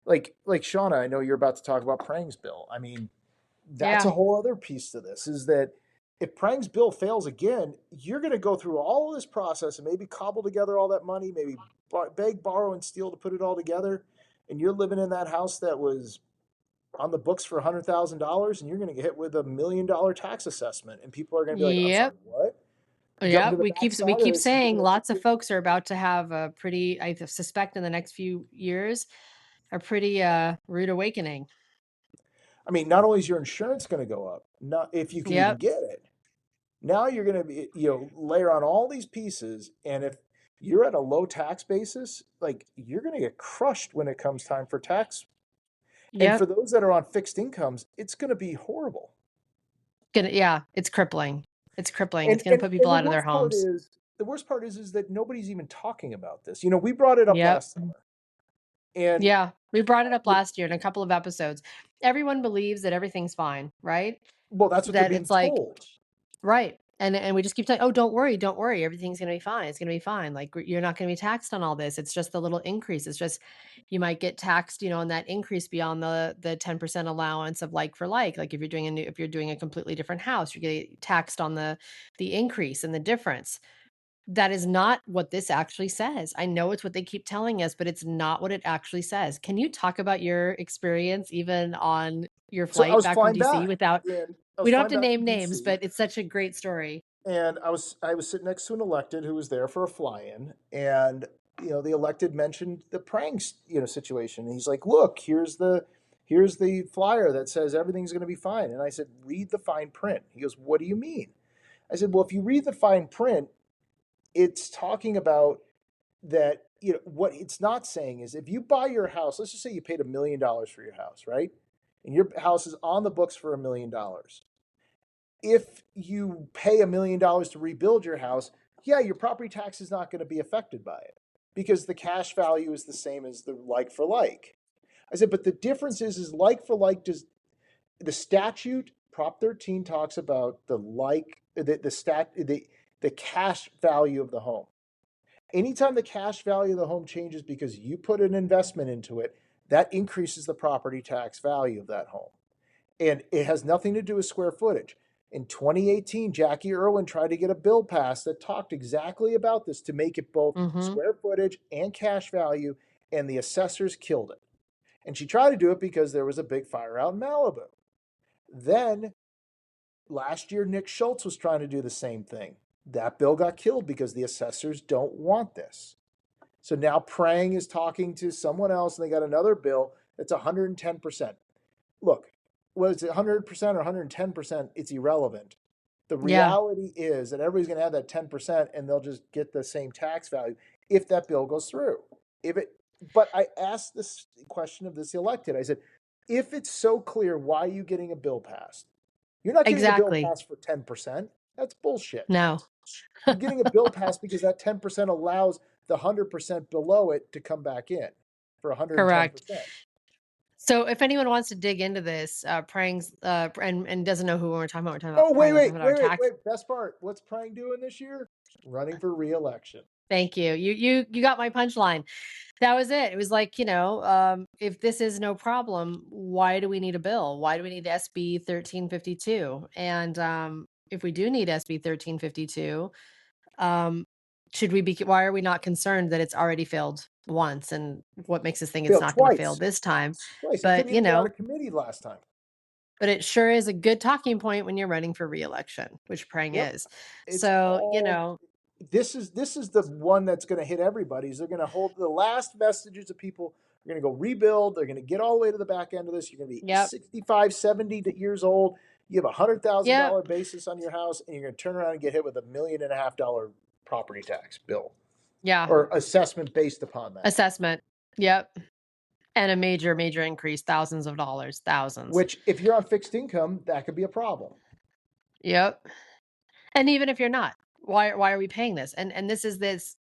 Like Shauna, I know you're about to talk about Prang's bill. I mean, that's Yeah. a whole other piece to this is that if Prang's bill fails again, you're going to go through all this process and maybe cobble together all that money, maybe beg, borrow, and steal to put it all together. And you're living in that house that was on the books for $100,000 and you're going to get hit with $1 million tax assessment. And people are going to be like, I'm sorry, Yep. what? Jump Yep. to the We backside of keep this and you're saying going to lots of get. folks are about to have a pretty, I suspect in the next few years, a pretty rude awakening. I mean, not only is your insurance going to go up, not if you can even Yep. get it, now you're going to be, layer on all these pieces. And if you're at a low tax basis, like you're going to get crushed when it comes time for tax. And for Yep. those that are on fixed incomes, it's going to be horrible. Yeah, it's crippling. It's crippling. And, It's going to and, put and people the out of their worst part homes. is, that nobody's even talking about this. We brought it up Yep. last summer. And Yeah, we brought it up last year in a couple of episodes. Everyone believes that everything's fine, right? well, that's what they're That being it's like, told. right. And we just keep saying, "Oh, don't worry, everything's going to be fine. It's going to be fine. Like you're not going to be taxed on all this. It's just the little increase. It's just you might get taxed, on that increase beyond the 10% allowance of like for like. Like if you're doing a completely different house, you're getting taxed on the increase and the difference." That is not what this actually says. I know it's what they keep telling us, but it's not what it actually says. Can you talk about your experience even on your So I flight was back from flying DC back, without and I was we don't have flying to back name from names, DC. but it's such a great story. And I was sitting next to an elected who was there for a fly-in, and the elected mentioned the pranks situation. And he's like, "Look, here's the flyer that says everything's going to be fine." And I said, "Read the fine print." He goes, "What do you mean?" I said, "Well, if you read the fine print, it's talking about that. What it's not saying is if you buy your house, let's just say you paid $1 million for your house, right? And your house is on the books for $1 million. If you pay $1 million to rebuild your house, yeah, your property tax is not going to be affected by it because the cash value is the same as the like for like." I said, but the difference is like for like does the statute Prop 13 talks about the cash value of the home. Anytime the cash value of the home changes because you put an investment into it, that increases the property tax value of that home. And it has nothing to do with square footage. In 2018, Jackie Irwin tried to get a bill passed that talked exactly about this to make it both Mhm. square footage and cash value, and the assessors killed it. And she tried to do it because there was a big fire out in Malibu. Then last year, Nick Schultz was trying to do the same thing. That bill got killed because the assessors don't want this. So now Prang is talking to someone else, and they got another bill that's 110%. Look, whether it's 100% or 110%, it's irrelevant. The Yeah, reality is that everybody's going to have that 10% and they'll just get the same tax value if that bill goes through. If it, but I asked this question of this elected. I said, if it's so clear, why are you getting a bill passed? You're not getting a bill exactly. passed for 10%. That's bullshit. No. You're getting a bill passed because that 10% allows the 100% below it to come back in for Correct. 110%. So if anyone wants to dig into this, Prang's and doesn't know who we're talking about Oh, wait, Prang, we're wait, talking about our wait, wait, tax. wait. Best part. What's Prang doing this year? Running for re-election. Thank you. You got my punchline. That was it. It was like, if this is no problem, why do we need a bill? Why do we need SB 1352? And if we do need SB 1352, why are we not concerned that it's already failed once, and what makes us think it's Failed not going to fail twice. this time? Twice. It But, couldn't even get out of committee last time. but it sure is a good talking point when you're running for reelection, which Prang Yep. is. It's So, all this is the one that's going to hit everybody. Is they're going to hold the last vestiges of people are going to go rebuild. They're going to get all the way to the back end of this. You're going to be yep, 65, 70 years old. You have yep, $100,000 basis on your house, and you're going to turn around and get hit with $1.5 million property tax bill yeah, or assessment based upon that. assessment, yep, and a major, major increase, thousands of dollars, thousands. Which, if you're on fixed income, that could be a problem. Yep. And even if you're not, why are we paying this? And this is this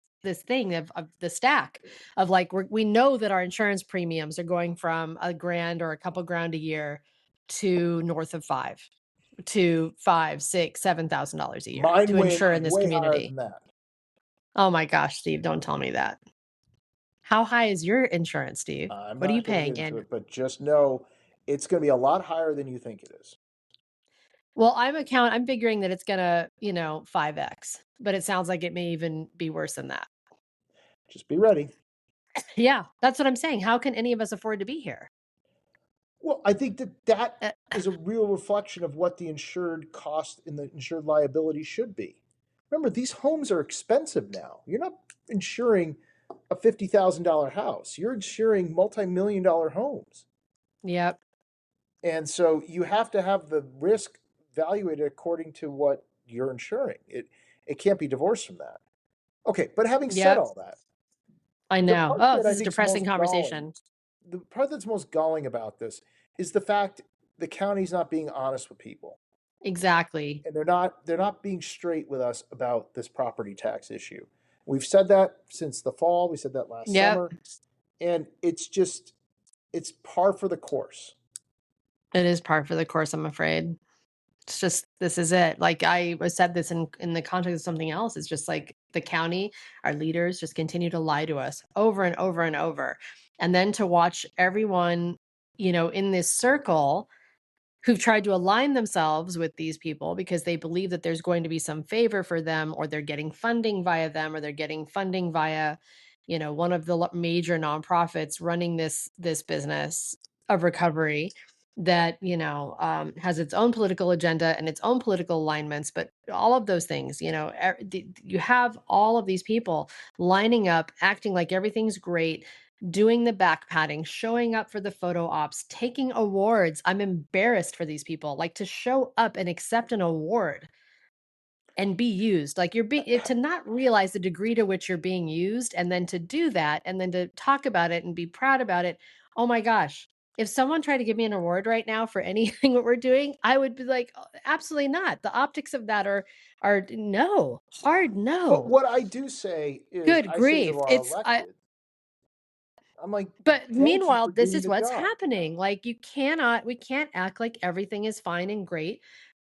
thing of the stack of like we know that our insurance premiums are going from $1,000 or a couple grand a year to north of five to $5, $6, $7,000 a year Mine to went insure in this way higher community. than that. Oh my gosh, Steve, don't tell me that. How high is your insurance, Steve? I'm What are you not going to get paying into in? it, but just know it's going to be a lot higher than you think it is. Well, I'm figuring that it's gonna, 5x, but it sounds like it may even be worse than that. Just be ready. Yeah, that's what I'm saying. How can any of us afford to be here? Well, I think that Uh, is a real reflection of what the insured cost and the insured liability should be. Remember, these homes are expensive now. You're not insuring a $50,000 house. You're insuring multi-million-dollar homes. Yep, And so you have to have the risk evaluated according to what you're insuring. It can't be divorced from that. Okay, but having said yep, all that, I the know. part Oh, that this I is a think is depressing most galling, conversation. the part that's most galling about this is the fact the county's not being honest with people. Exactly. And they're not being straight with us about this property tax issue. We've said that since the fall, we said that last Yep, summer, and it's par for the course. it is par for the course, I'm afraid. It's just this is it. Like I said this in the context of something else. It's just like the county, our leaders just continue to lie to us over and over and over. And then to watch everyone, in this circle who've tried to align themselves with these people because they believe that there's going to be some favor for them, or they're getting funding via them, or they're getting funding via one of the major nonprofits running this business of recovery that has its own political agenda and its own political alignments. But all of those things, you have all of these people lining up acting like everything's great, doing the back patting, showing up for the photo ops, taking awards. I'm embarrassed for these people. Like, to show up and accept an award and be used. Like, to not realize the degree to which you're being used, and then to do that, and then to talk about it and be proud about it. Oh my gosh. If someone tried to give me an award right now for anything that we're doing, I would be like, "Oh, absolutely not." The optics of that are no, hard But no. what I do say is, Good I say grief. to our elected, I'm like, But thank you meanwhile, for this doing is the what's job. happening. Like, we can't act like everything is fine and great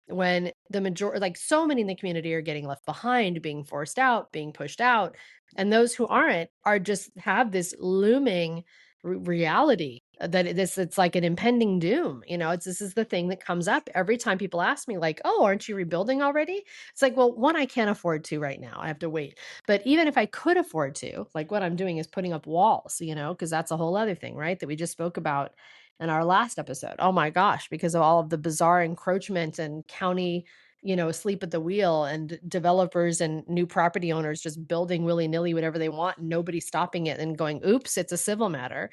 when the majority, like so many in the community, are getting left behind, being forced out, being pushed out. And those who aren't are just have this looming reality that it's like an impending doom. This is the thing that comes up every time people ask me, like, "Oh, aren't you rebuilding already?" It's like, well, one, I can't afford to right now. I have to wait. But even if I could afford to, like, what I'm doing is putting up walls, because that's a whole other thing, right? That we just spoke about in our last episode. Oh my gosh, because of all of the bizarre encroachment and county, asleep at the wheel, and developers and new property owners just building willy-nilly whatever they want and nobody stopping it and going, "Oops, it's a civil matter."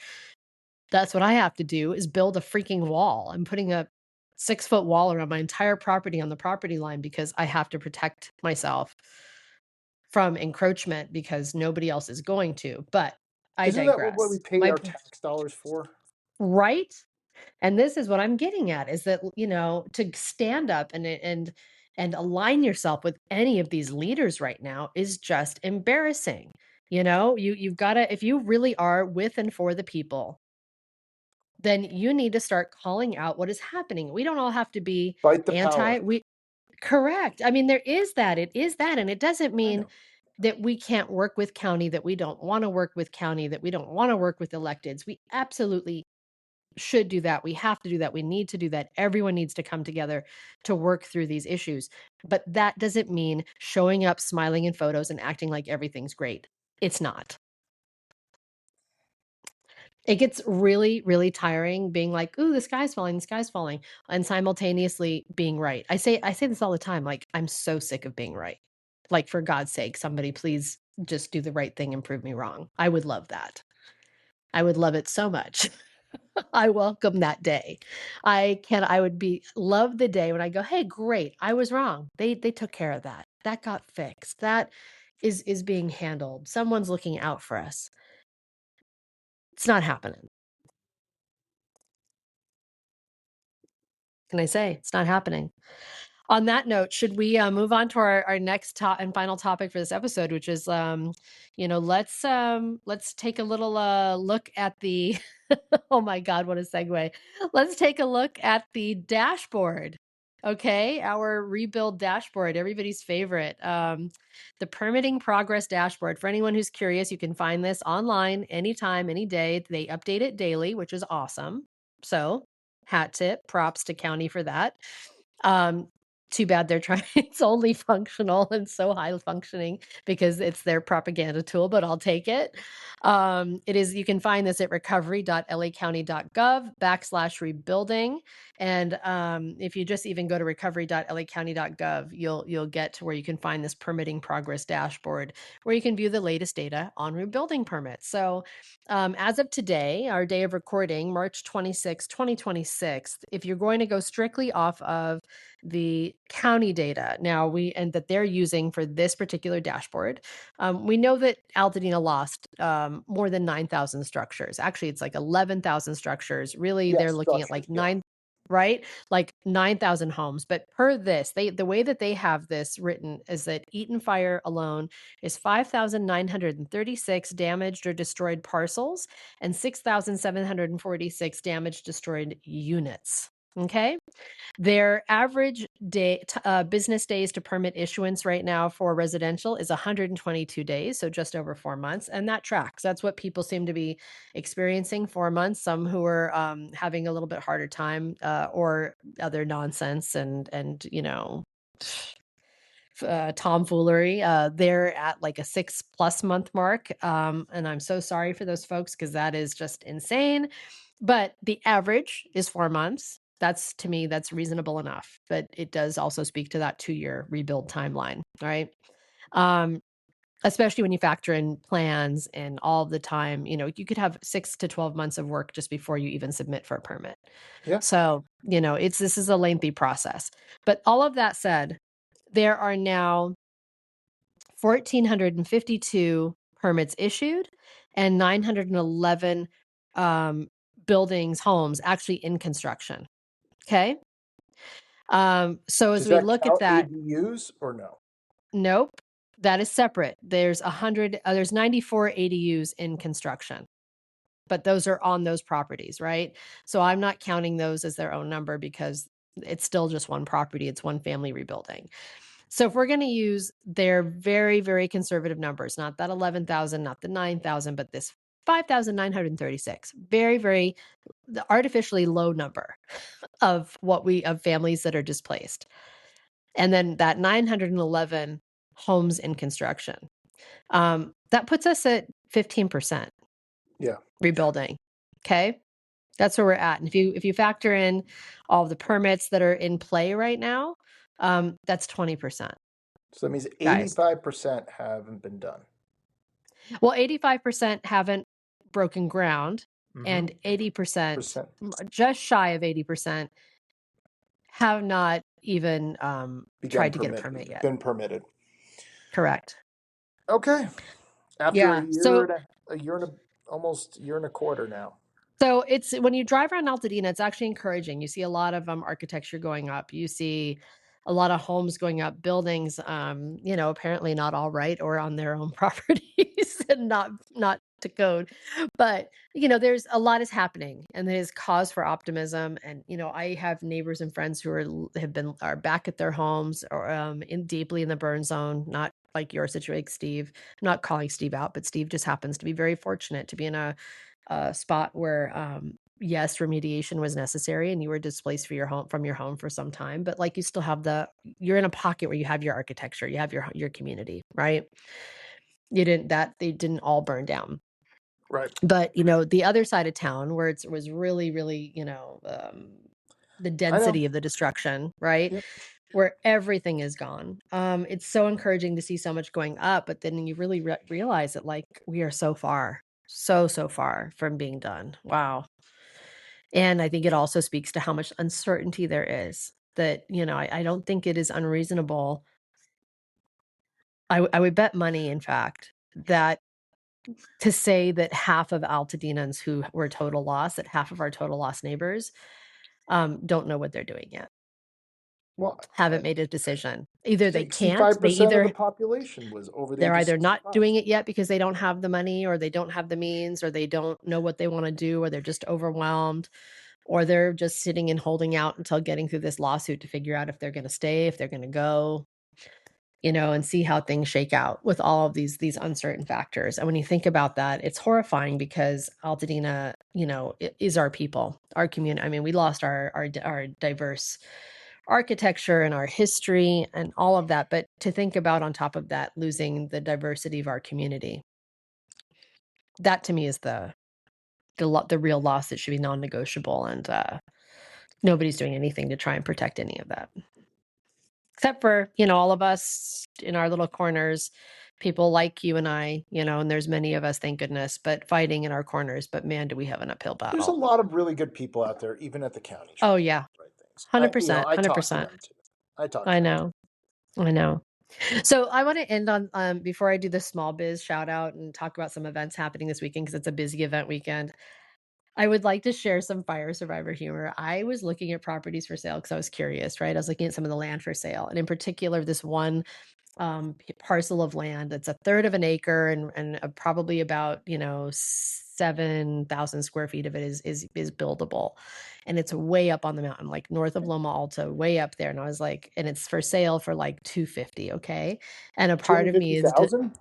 That's what I have to do, is build a freaking wall. I'm putting a 6-foot wall around my entire property on the property line because I have to protect myself from encroachment because nobody else is going to. But I Isn't that what we digress. paid our tax dollars for? Right? And this is what I'm getting at, is that, to stand up and align yourself with any of these leaders right now is just embarrassing. You've got to, if you really are with and for the people, then you need to start calling out what is happening. We don't all have to be Fight the anti power. we correct. I mean, there is that. It is that, and it doesn't I mean know. that we can't work with county, that we don't want to work with county, that we don't want to work with electeds. We absolutely should do that. We have to do that. We need to do that. Everyone needs to come together to work through these issues. But that doesn't mean showing up, smiling in photos, and acting like everything's great. It's not. It gets really, really tiring being like, "Ooh, the sky's falling," and simultaneously being right. I say this all the time, like, I'm so sick of being right. Like, for God's sake, somebody please just do the right thing and prove me wrong. I would love that. I would love it so much. I welcome that day. I would be love the day when I go, "Hey, great, I was wrong. They took care of that. That got fixed. That is being handled. Someone's looking out for us." It's not happening. Can I say? It's not happening. On that note, should we move on to our next and final topic for this episode, which is let's take a little look at the oh my God, what a segue. Let's take a look at the dashboard. Okay, our rebuild dashboard, everybody's favorite. The permitting progress dashboard. For anyone who's curious, you can find this online anytime, any day. They update it daily, which is awesome. So, hat tip, props to county for that. Too bad they're trying it's only functional and so high functioning because it's their propaganda tool, but I'll take it. It is, you can find this at recovery.lacounty.gov/rebuilding. And if you just even go to recovery.lacounty.gov, you'll get to where you can find this permitting progress dashboard where you can view the latest data on rebuilding permits. So as of today, our day of recording, March 26, 2026, if you're going to go strictly off of the county data now and that they're using for this particular dashboard, we know that Altadena lost more than 9,000 structures. Actually, it's like 11,000 structures. Really, Yeah, they're looking at structures. like Yeah. right? Like 9,000 homes. But per this, the way that they have this written is that Eaton Fire alone is 5,936 damaged or destroyed parcels and 6,746 damaged destroyed units. Okay. Their average business days to permit issuance right now for residential is 122 days, so just over 4 months, and that tracks. That's what people seem to be experiencing, 4 months. Some who are having a little bit harder time or other nonsense and tomfoolery. They're at like a 6+ month mark, and I'm so sorry for those folks because that is just insane. But the average is 4 months. To me, that's reasonable enough. But it does also speak to that 2-year rebuild timeline, right? Um, especially when you factor in plans and all the time, you could have 6 to 12 months of work just before you even submit for a permit. Yeah. So, this is a lengthy process. But all of that said, there are now 1,452 permits issued and 911 buildings, homes actually in construction. Okay. So as Does we that look at count that, ADUs or no? nope, that is separate. There's 94 ADUs in construction, but those are on those properties, right? So I'm not counting those as their own number because it's still just one property. It's one family rebuilding. So if we're going to use their very, very conservative numbers, not that 11,000, not the 9,000, but this 5,936, very, very artificially low number of of families that are displaced. And then that 911 homes in construction. That puts us at 15%. Yeah. Rebuilding. Okay. That's where we're at. And if you factor in all of the permits that are in play right now, that's 20%. So that means Guys. 85% haven't been done. Well, 85% haven't broken ground, Mm-hmm. and 80%, Percent just shy of 80%, have not even tried to get a permit yet. been permitted. Correct. Okay. After Yeah. So almost year and a quarter now. So it's when you drive around Altadena, it's actually encouraging. You see a lot of architecture going up. You see a lot of homes going up, buildings, apparently not all right or on their own properties and not to code. But there's a lot is happening and there's cause for optimism. And I have neighbors and friends who are back at their homes or deeply in the burn zone, not like your situation, Steve. I'm not calling Steve out, but Steve just happens to be very fortunate to be in a spot where yes, remediation was necessary and you were displaced from your home for some time, but like you still have you're in a pocket where you have your architecture, you have your community, right? They didn't all burn down. Right. But, the other side of town where it was really, really, the I know. density of the destruction, right? Yep. Where everything is gone. It's so encouraging to see so much going up, but then you really realize that like we are so far, so far from being done. Wow. And I think it also speaks to how much uncertainty there is that, I don't think it is unreasonable. I would bet money, in fact, that to say that half of Altadenans who were total loss, that half of our total loss neighbors, don't know what they're doing yet. Well, Haven't made a decision. Either they can't, 65% of the population was over the they're age of either not 65. doing it yet because they don't have the money or they don't have the means or they don't know what they wanna do or they're just overwhelmed or they're just sitting and holding out until getting through this lawsuit to figure out if they're gonna stay, if they're gonna go, and see how things shake out with all of these uncertain factors. And when you think about that, it's horrifying because Altadena, is our people, our community. I mean, we lost our diverse architecture and our history and all of that. But to think about on top of that, losing the diversity of our community, that to me is the real loss that should be non-negotiable. And nobody's doing anything to try and protect any of that. Except for, all of us in our little corners, people like you and I, and there's many of us, thank goodness, but fighting in our corners. But man, do we have an uphill There's a battle. lot of really good people out there, even at the county, trying Oh to do yeah. the right things. 100%, I talk to 100%. them too. I talk I to them too. know. I know. So I want to end on before I do the small biz shout out and talk about some events happening this weekend because it's a busy event weekend. I would like to share some fire survivor humor. I was looking at properties for sale because I was curious, right? I was looking at some of the land for sale, and in particular, this one parcel of land. It's a third of an acre and probably about 7,000 square feet of it is buildable, and it's way up on the mountain, like north of Loma Alta, way up there. And I was like, and it's for sale for like 250. Okay, and a part of me is. 250,000?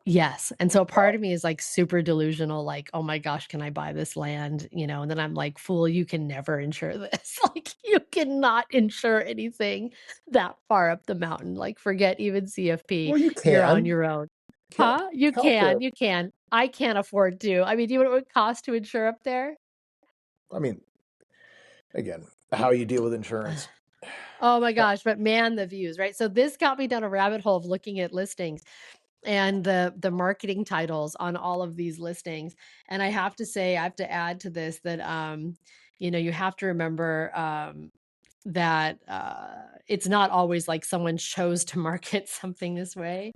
Yes. And so a Wow. part of me is like super delusional, like, oh my gosh, can I buy this land? And then I'm like, fool, you can never insure this. Like, you cannot insure anything that far up the mountain. Like, forget even CFP. Well, you You're on can. your own. Cal- Huh? You Calca, can. You can. I can't afford to. I mean, do you know what it would cost to insure up there? I mean, again, how you deal with insurance. Oh my gosh, but man, the views, right? So this got me down a rabbit hole of looking at listings and the marketing titles on all of these listings. And I have to say, I have to add to this that you have to remember that it's not always like someone chose to market something this way.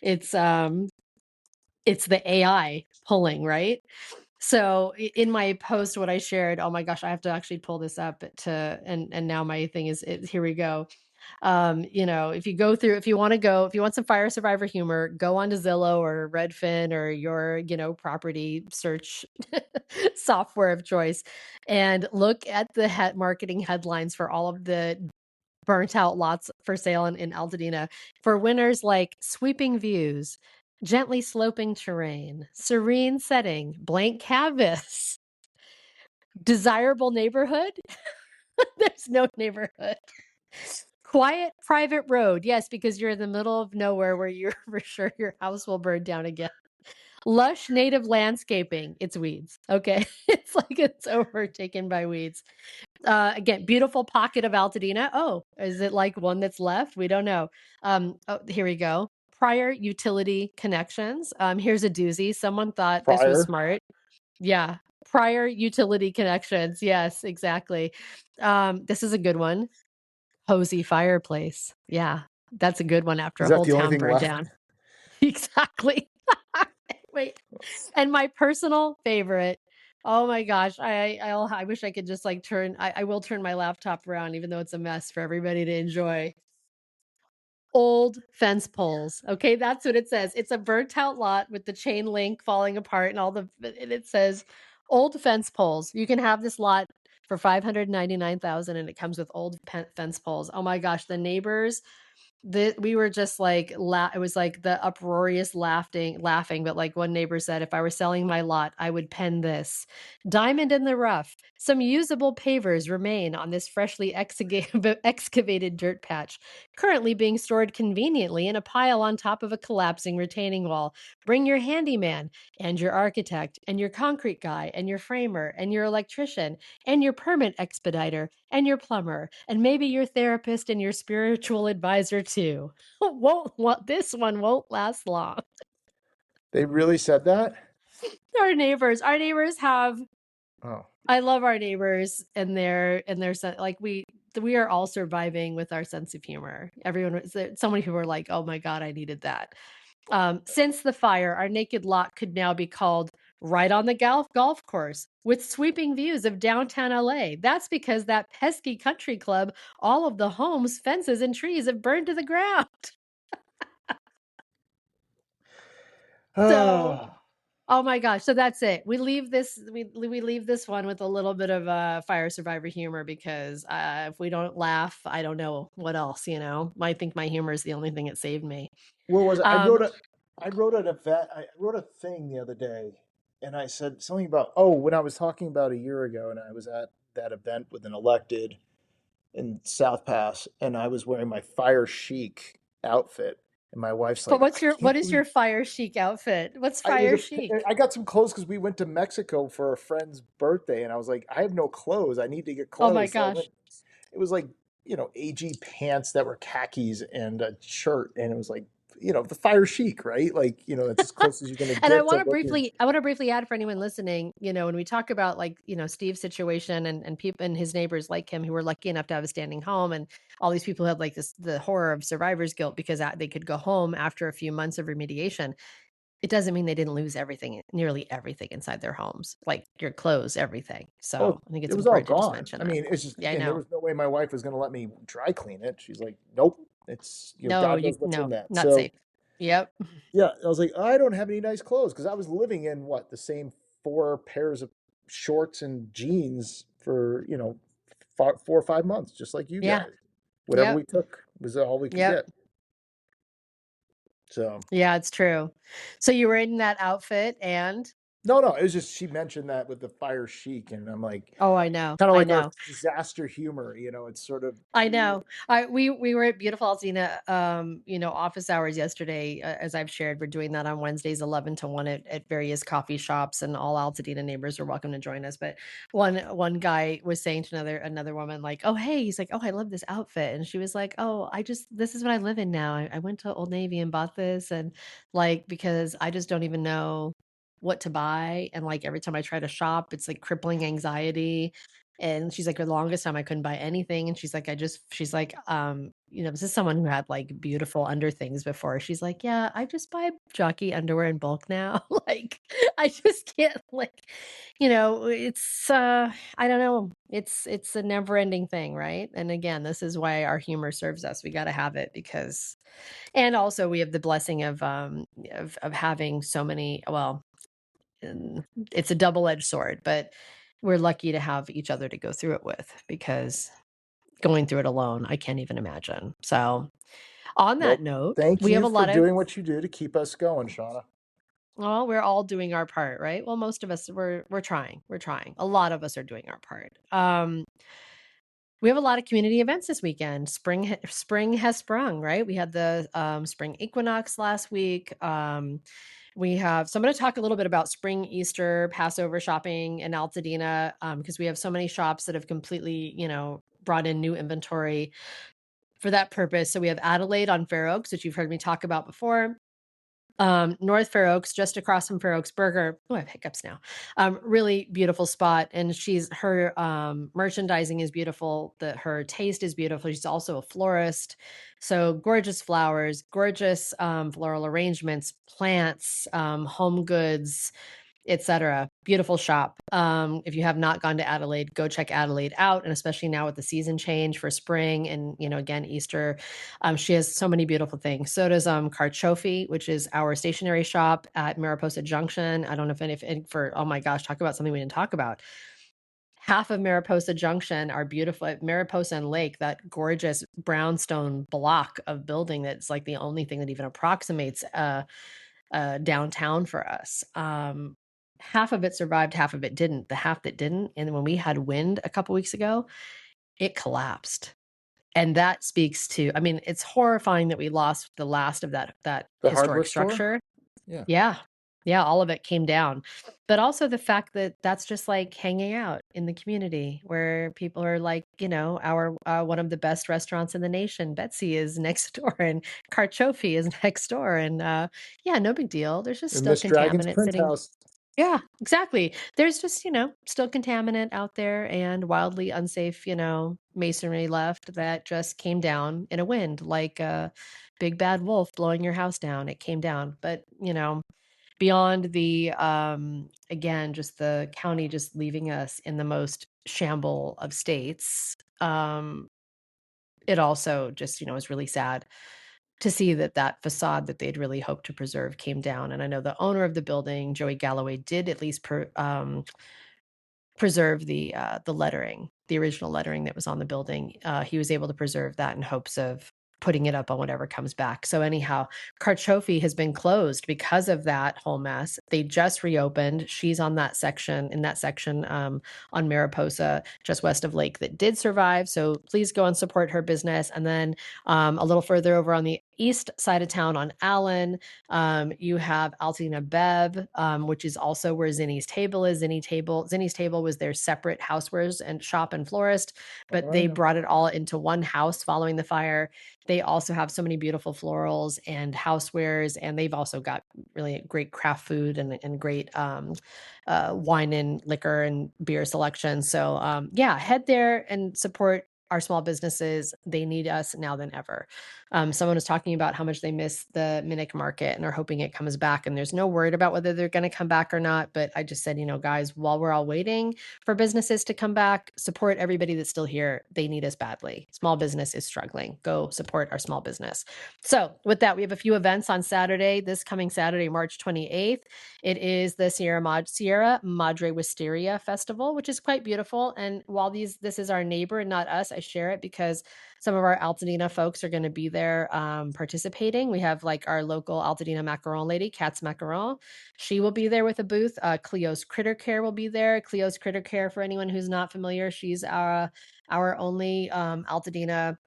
It's it's the AI pulling, right? So in my post, what I shared, oh my gosh, I have to actually pull this up and now my thing is here we go. If you want some fire survivor humor, go onto Zillow or Redfin or your, property search software of choice and look at the marketing headlines for all of the burnt out lots for sale in Altadena for winners like sweeping views, gently sloping terrain, serene setting, blank canvas, desirable neighborhood. There's no neighborhood. Quiet private road. Yes, because you're in the middle of nowhere where you're for sure your house will burn down again. Lush native landscaping. It's weeds. Okay. It's like it's overtaken by weeds. Again, beautiful pocket of Altadena. Oh, is it like one that's left? We don't know. Here we go. Prior utility connections. Here's a doozy. Someone thought this was Prior. smart. Yeah. Prior utility connections. Yes, exactly. This is a good one. Cozy fireplace. Yeah, that's a good one after Is a that whole the only town thing burned left? down. Exactly. Wait. And my personal favorite. Oh my gosh. I wish I could just like I will turn my laptop around even though it's a mess for everybody to enjoy. Old fence poles. Okay, that's what it says. It's a burnt out lot with the chain link falling apart and it says old fence poles. You can have this lot for $599,000 and it comes with old fence poles. Oh my gosh, the neighbors we were just like it was like the uproarious laughing, but like one neighbor said, if I were selling my lot, I would pen this: diamond in the rough. Some usable pavers remain on this freshly excavated dirt patch, currently being stored conveniently in a pile on top of a collapsing retaining wall. Bring your handyman and your architect and your concrete guy and your framer and your electrician and your permit expediter and your plumber and maybe your therapist and your spiritual advisor too. This one won't last long. They really said that? Our neighbors have, Oh. I love our neighbors and their like we are all surviving with our sense of humor. So many people were like, "Oh my god, I needed that." Since the fire, our naked lot could now be called right on the golf course with sweeping views of downtown LA. That's because that pesky country club, all of the homes, fences, and trees have burned to the ground. So, Oh. oh my gosh. So that's it. We leave this one with a little bit of fire survivor humor because if we don't laugh, I don't know what else, you know. I think my humor is the only thing that saved me. What was it? Um, I wrote an event. I wrote a thing the other day, and I said something about, oh, when I was talking about a year ago, and I was at that event with an elected in South Pass, and I was wearing my fire chic outfit, and my wife's but like, I what can't is your believe fire chic outfit? What's I it was fire a. chic? I got some clothes because we went to Mexico for a friend's birthday, and I was like, I have no clothes. I need to get Oh my clothes, so I went. gosh. It was like, AG pants that were khakis and a shirt, and it was like, the fire chic, right? Like, that's as close as you're gonna And get to looking. I want to briefly add for anyone listening, you know, when we talk about like, you know, Steve's situation and people and his neighbors like him who were lucky enough to have a standing home, and all these people had like the horror of survivor's guilt because they could go home after a few months of remediation. It doesn't mean they didn't lose everything, nearly everything inside their homes, like your clothes, everything. So Oh, I think it it's was all important to just gone. mention I that. mean, it's just, Yeah, I and there know. was no way my wife was gonna let me dry clean it. She's like, nope, it's, No, God knows what's in that. not safe. So Yep. yeah, I was like, I don't have any nice clothes because I was living in what, the same four pairs of shorts and jeans for, 4 or 5 months, just like you Yeah. guys. Whatever Yep. we took was all we could Yep. get. So Yeah, it's true. So you were in that outfit and no, it was just she mentioned that with the fire chic, and I'm like, oh, I know. kind of I like our know. disaster humor, it's sort of. I know. We were at beautiful Altadena, you know, office hours yesterday. As I've shared, we're doing that on Wednesdays, 11 to 1 at various coffee shops, and all Altadena neighbors are welcome to join us. But one guy was saying to another woman, like, "Oh, hey," he's like, "Oh, I love this outfit," and she was like, "Oh, this is what I live in now. I went to Old Navy and bought this, and like because I just don't even know what to buy, and like every time I try to shop, it's like crippling anxiety." And she's like, "For the longest time, I couldn't buy anything." And she's like, you know, this is someone who had like beautiful under things before. She's like, "Yeah, I just buy jockey underwear in bulk now." Like, I just can't like, you know, I don't know. It's a never ending thing, right? And again, this is why our humor serves us. We got to have it because, and also we have the blessing of having so many, well, and it's a double-edged sword, but we're lucky to have each other to go through it with because going through it alone, I can't even imagine. So, on Well, that note, thank we have you a for lot of doing what you do to keep us going, Shauna. well, we're all doing our part, right? Well, most of us we're trying. We're trying. A lot of us are doing our part. We have a lot of community events this weekend. Spring has sprung, right? We had the spring equinox last week. We have so I'm going to talk a little bit about spring, Easter, Passover shopping in Altadena because we have so many shops that have completely, you know, brought in new inventory for that purpose. So we have Adelaide on Fair Oaks, which you've heard me talk about before. North Fair Oaks, just across from Fair Oaks Burger. Oh, I have hiccups now. Really beautiful spot, and her merchandising is beautiful. Her taste is beautiful. She's also a florist, so gorgeous flowers, gorgeous floral arrangements, plants, home goods, etc. Beautiful shop. If you have not gone to Adelaide, go check Adelaide out, and especially now with the season change for spring and you know again Easter, she has so many beautiful things. So does Carchofi, which is our stationery shop at Mariposa Junction. I don't know if any for oh my gosh, talk about something we didn't talk about. half of Mariposa Junction, our beautiful Mariposa and Lake, that gorgeous brownstone block of building that's like the only thing that even approximates downtown for us. Half of it survived, half of it didn't. The half that didn't, and when we had wind a couple weeks ago, it collapsed. And that speaks to, I mean, it's horrifying that we lost the last of that The hardware historic store? structure. Yeah. Yeah, all of it came down. But also the fact that that's just like hanging out in the community where people are like, you know, our one of the best restaurants in the nation, Betsy, is next door, and Carchofi is next door, and yeah, no big deal. There's just And still Miss Dragon's contaminant Print sitting. House. Yeah, exactly. There's just, you know, still contaminant out there and wildly unsafe, you know, masonry left that just came down in a wind like a big bad wolf blowing your house down. It came down. But, you know, beyond the again, just the county just leaving us in the most shamble of states, it also just, you know, is really sad to see that that facade that they'd really hoped to preserve came down. And I know the owner of the building, Joey Galloway, did at least preserve the lettering, the original lettering that was on the building. He was able to preserve that in hopes of putting it up on whatever comes back. So anyhow, Carchofi has been closed because of that whole mess. They just reopened. She's on that section, on Mariposa, just west of Lake, that did survive. So please go and support her business. And then a little further over on the east side of town on Allen, you have Altadena Bev, which is also where Zinni's Table is. Zinni's Table was their separate housewares and shop and florist, but they brought it all into one house following the fire. They also have so many beautiful florals and housewares, and they've also got really great craft food and great wine and liquor and beer selection. So yeah, head there and support our small businesses. They need us now than ever. Someone was talking about how much they miss the Minnick Market and are hoping it comes back. And there's no word about whether they're going to come back or not. But I just said, you know, guys, while we're all waiting for businesses to come back, support everybody that's still here. They need us badly. Small business is struggling. Go support our small business. So with that, we have a few events on Saturday, this coming Saturday, March 28th. It is the Sierra Madre Wisteria Festival, which is quite beautiful. And while this is our neighbor and not us, I share it because some of our Altadena folks are going to be there participating. We have like our local Altadena macaron lady, Katz Macaron. She will be there with a booth. Cleo's Critter Care will be there. Cleo's Critter Care, for anyone who's not familiar, she's our only Altadena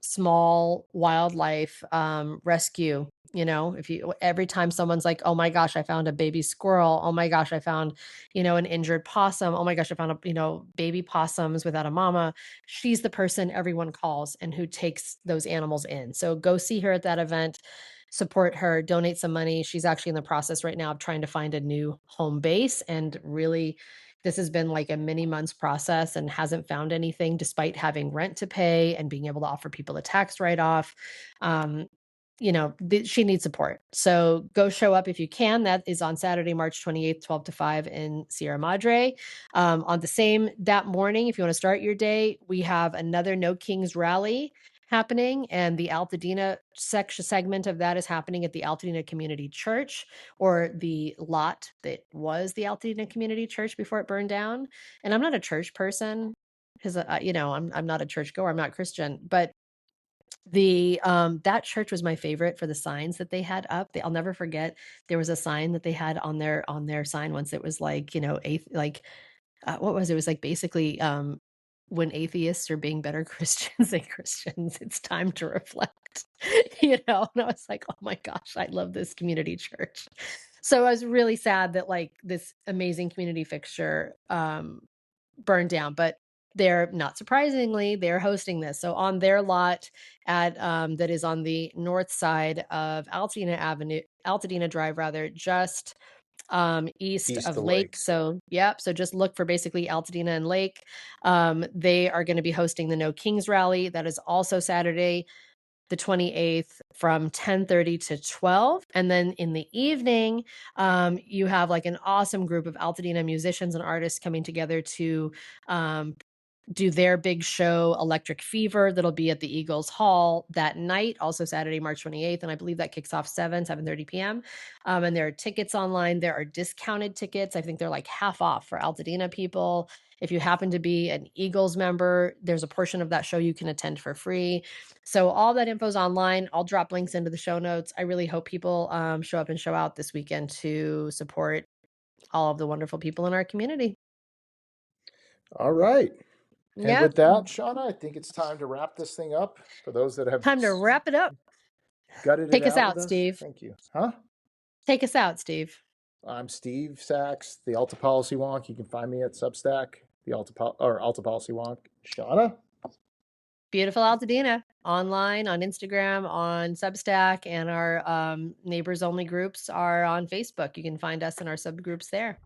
small wildlife rescue. You know, every time someone's like, oh my gosh, I found a baby squirrel, oh my gosh, I found, you know, an injured possum, oh my gosh, I found baby possums without a mama, she's the person everyone calls and who takes those animals in. So go see her at that event, support her, donate some money. She's actually in the process right now of trying to find a new home base, and really this has been like a many months process and hasn't found anything despite having rent to pay and being able to offer people a tax write-off. You know, she needs support. So go show up if you can. That is on Saturday, March 28th, 12 to 5 in Sierra Madre. On that morning, if you want to start your day, we have another No Kings rally happening, and the Altadena segment of that is happening at the Altadena Community Church, or the lot that was the Altadena Community Church before it burned down. And I'm not a church person because you know, I'm not a churchgoer, I'm not Christian, but that church was my favorite for the signs that they had up. I'll never forget, there was a sign that they had on their sign once. It was like, you know, what was it? It was like basically when atheists are being better Christians than Christians, it's time to reflect. You know, and I was like, oh my gosh, I love this community church. So I was really sad that like this amazing community fixture burned down, but they're, not surprisingly, they're hosting this. So on their lot at that is on the north side of Altadena Drive rather, just east of Lake. So yep. So just look for basically Altadena and Lake. They are going to be hosting the No Kings rally. That is also Saturday, the 28th, from 10:30 to 12. And then in the evening, you have like an awesome group of Altadena musicians and artists coming together to do their big show, Electric Fever, that'll be at the Eagles Hall that night, also Saturday, March 28th. And I believe that kicks off 7:30 p.m. And there are tickets online. There are discounted tickets. I think they're like half off for Altadena people. If you happen to be an Eagles member, there's a portion of that show you can attend for free. So all that info's online. I'll drop links into the show notes. I really hope people show up and show out this weekend to support all of the wonderful people in our community. All right. And Yeah. with that, Shauna, I think it's time to wrap this thing up. For those that have Time to wrap it up. gutted it Take us out with out, us, Steve. thank you. Huh? Take us out, Steve. I'm Steve Sachs, the Alta Policy Wonk. You can find me at Substack, the Alta Policy Wonk. Shauna? Beautiful Altadena, online, on Instagram, on Substack, and our neighbors only groups are on Facebook. You can find us in our subgroups there.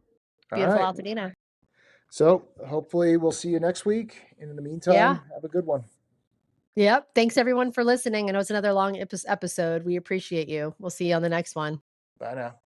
Beautiful All right. Altadena. So hopefully we'll see you next week. And in the meantime, have a good one. Yep. Thanks everyone for listening. I know it's another long episode. We appreciate you. We'll see you on the next one. Bye now.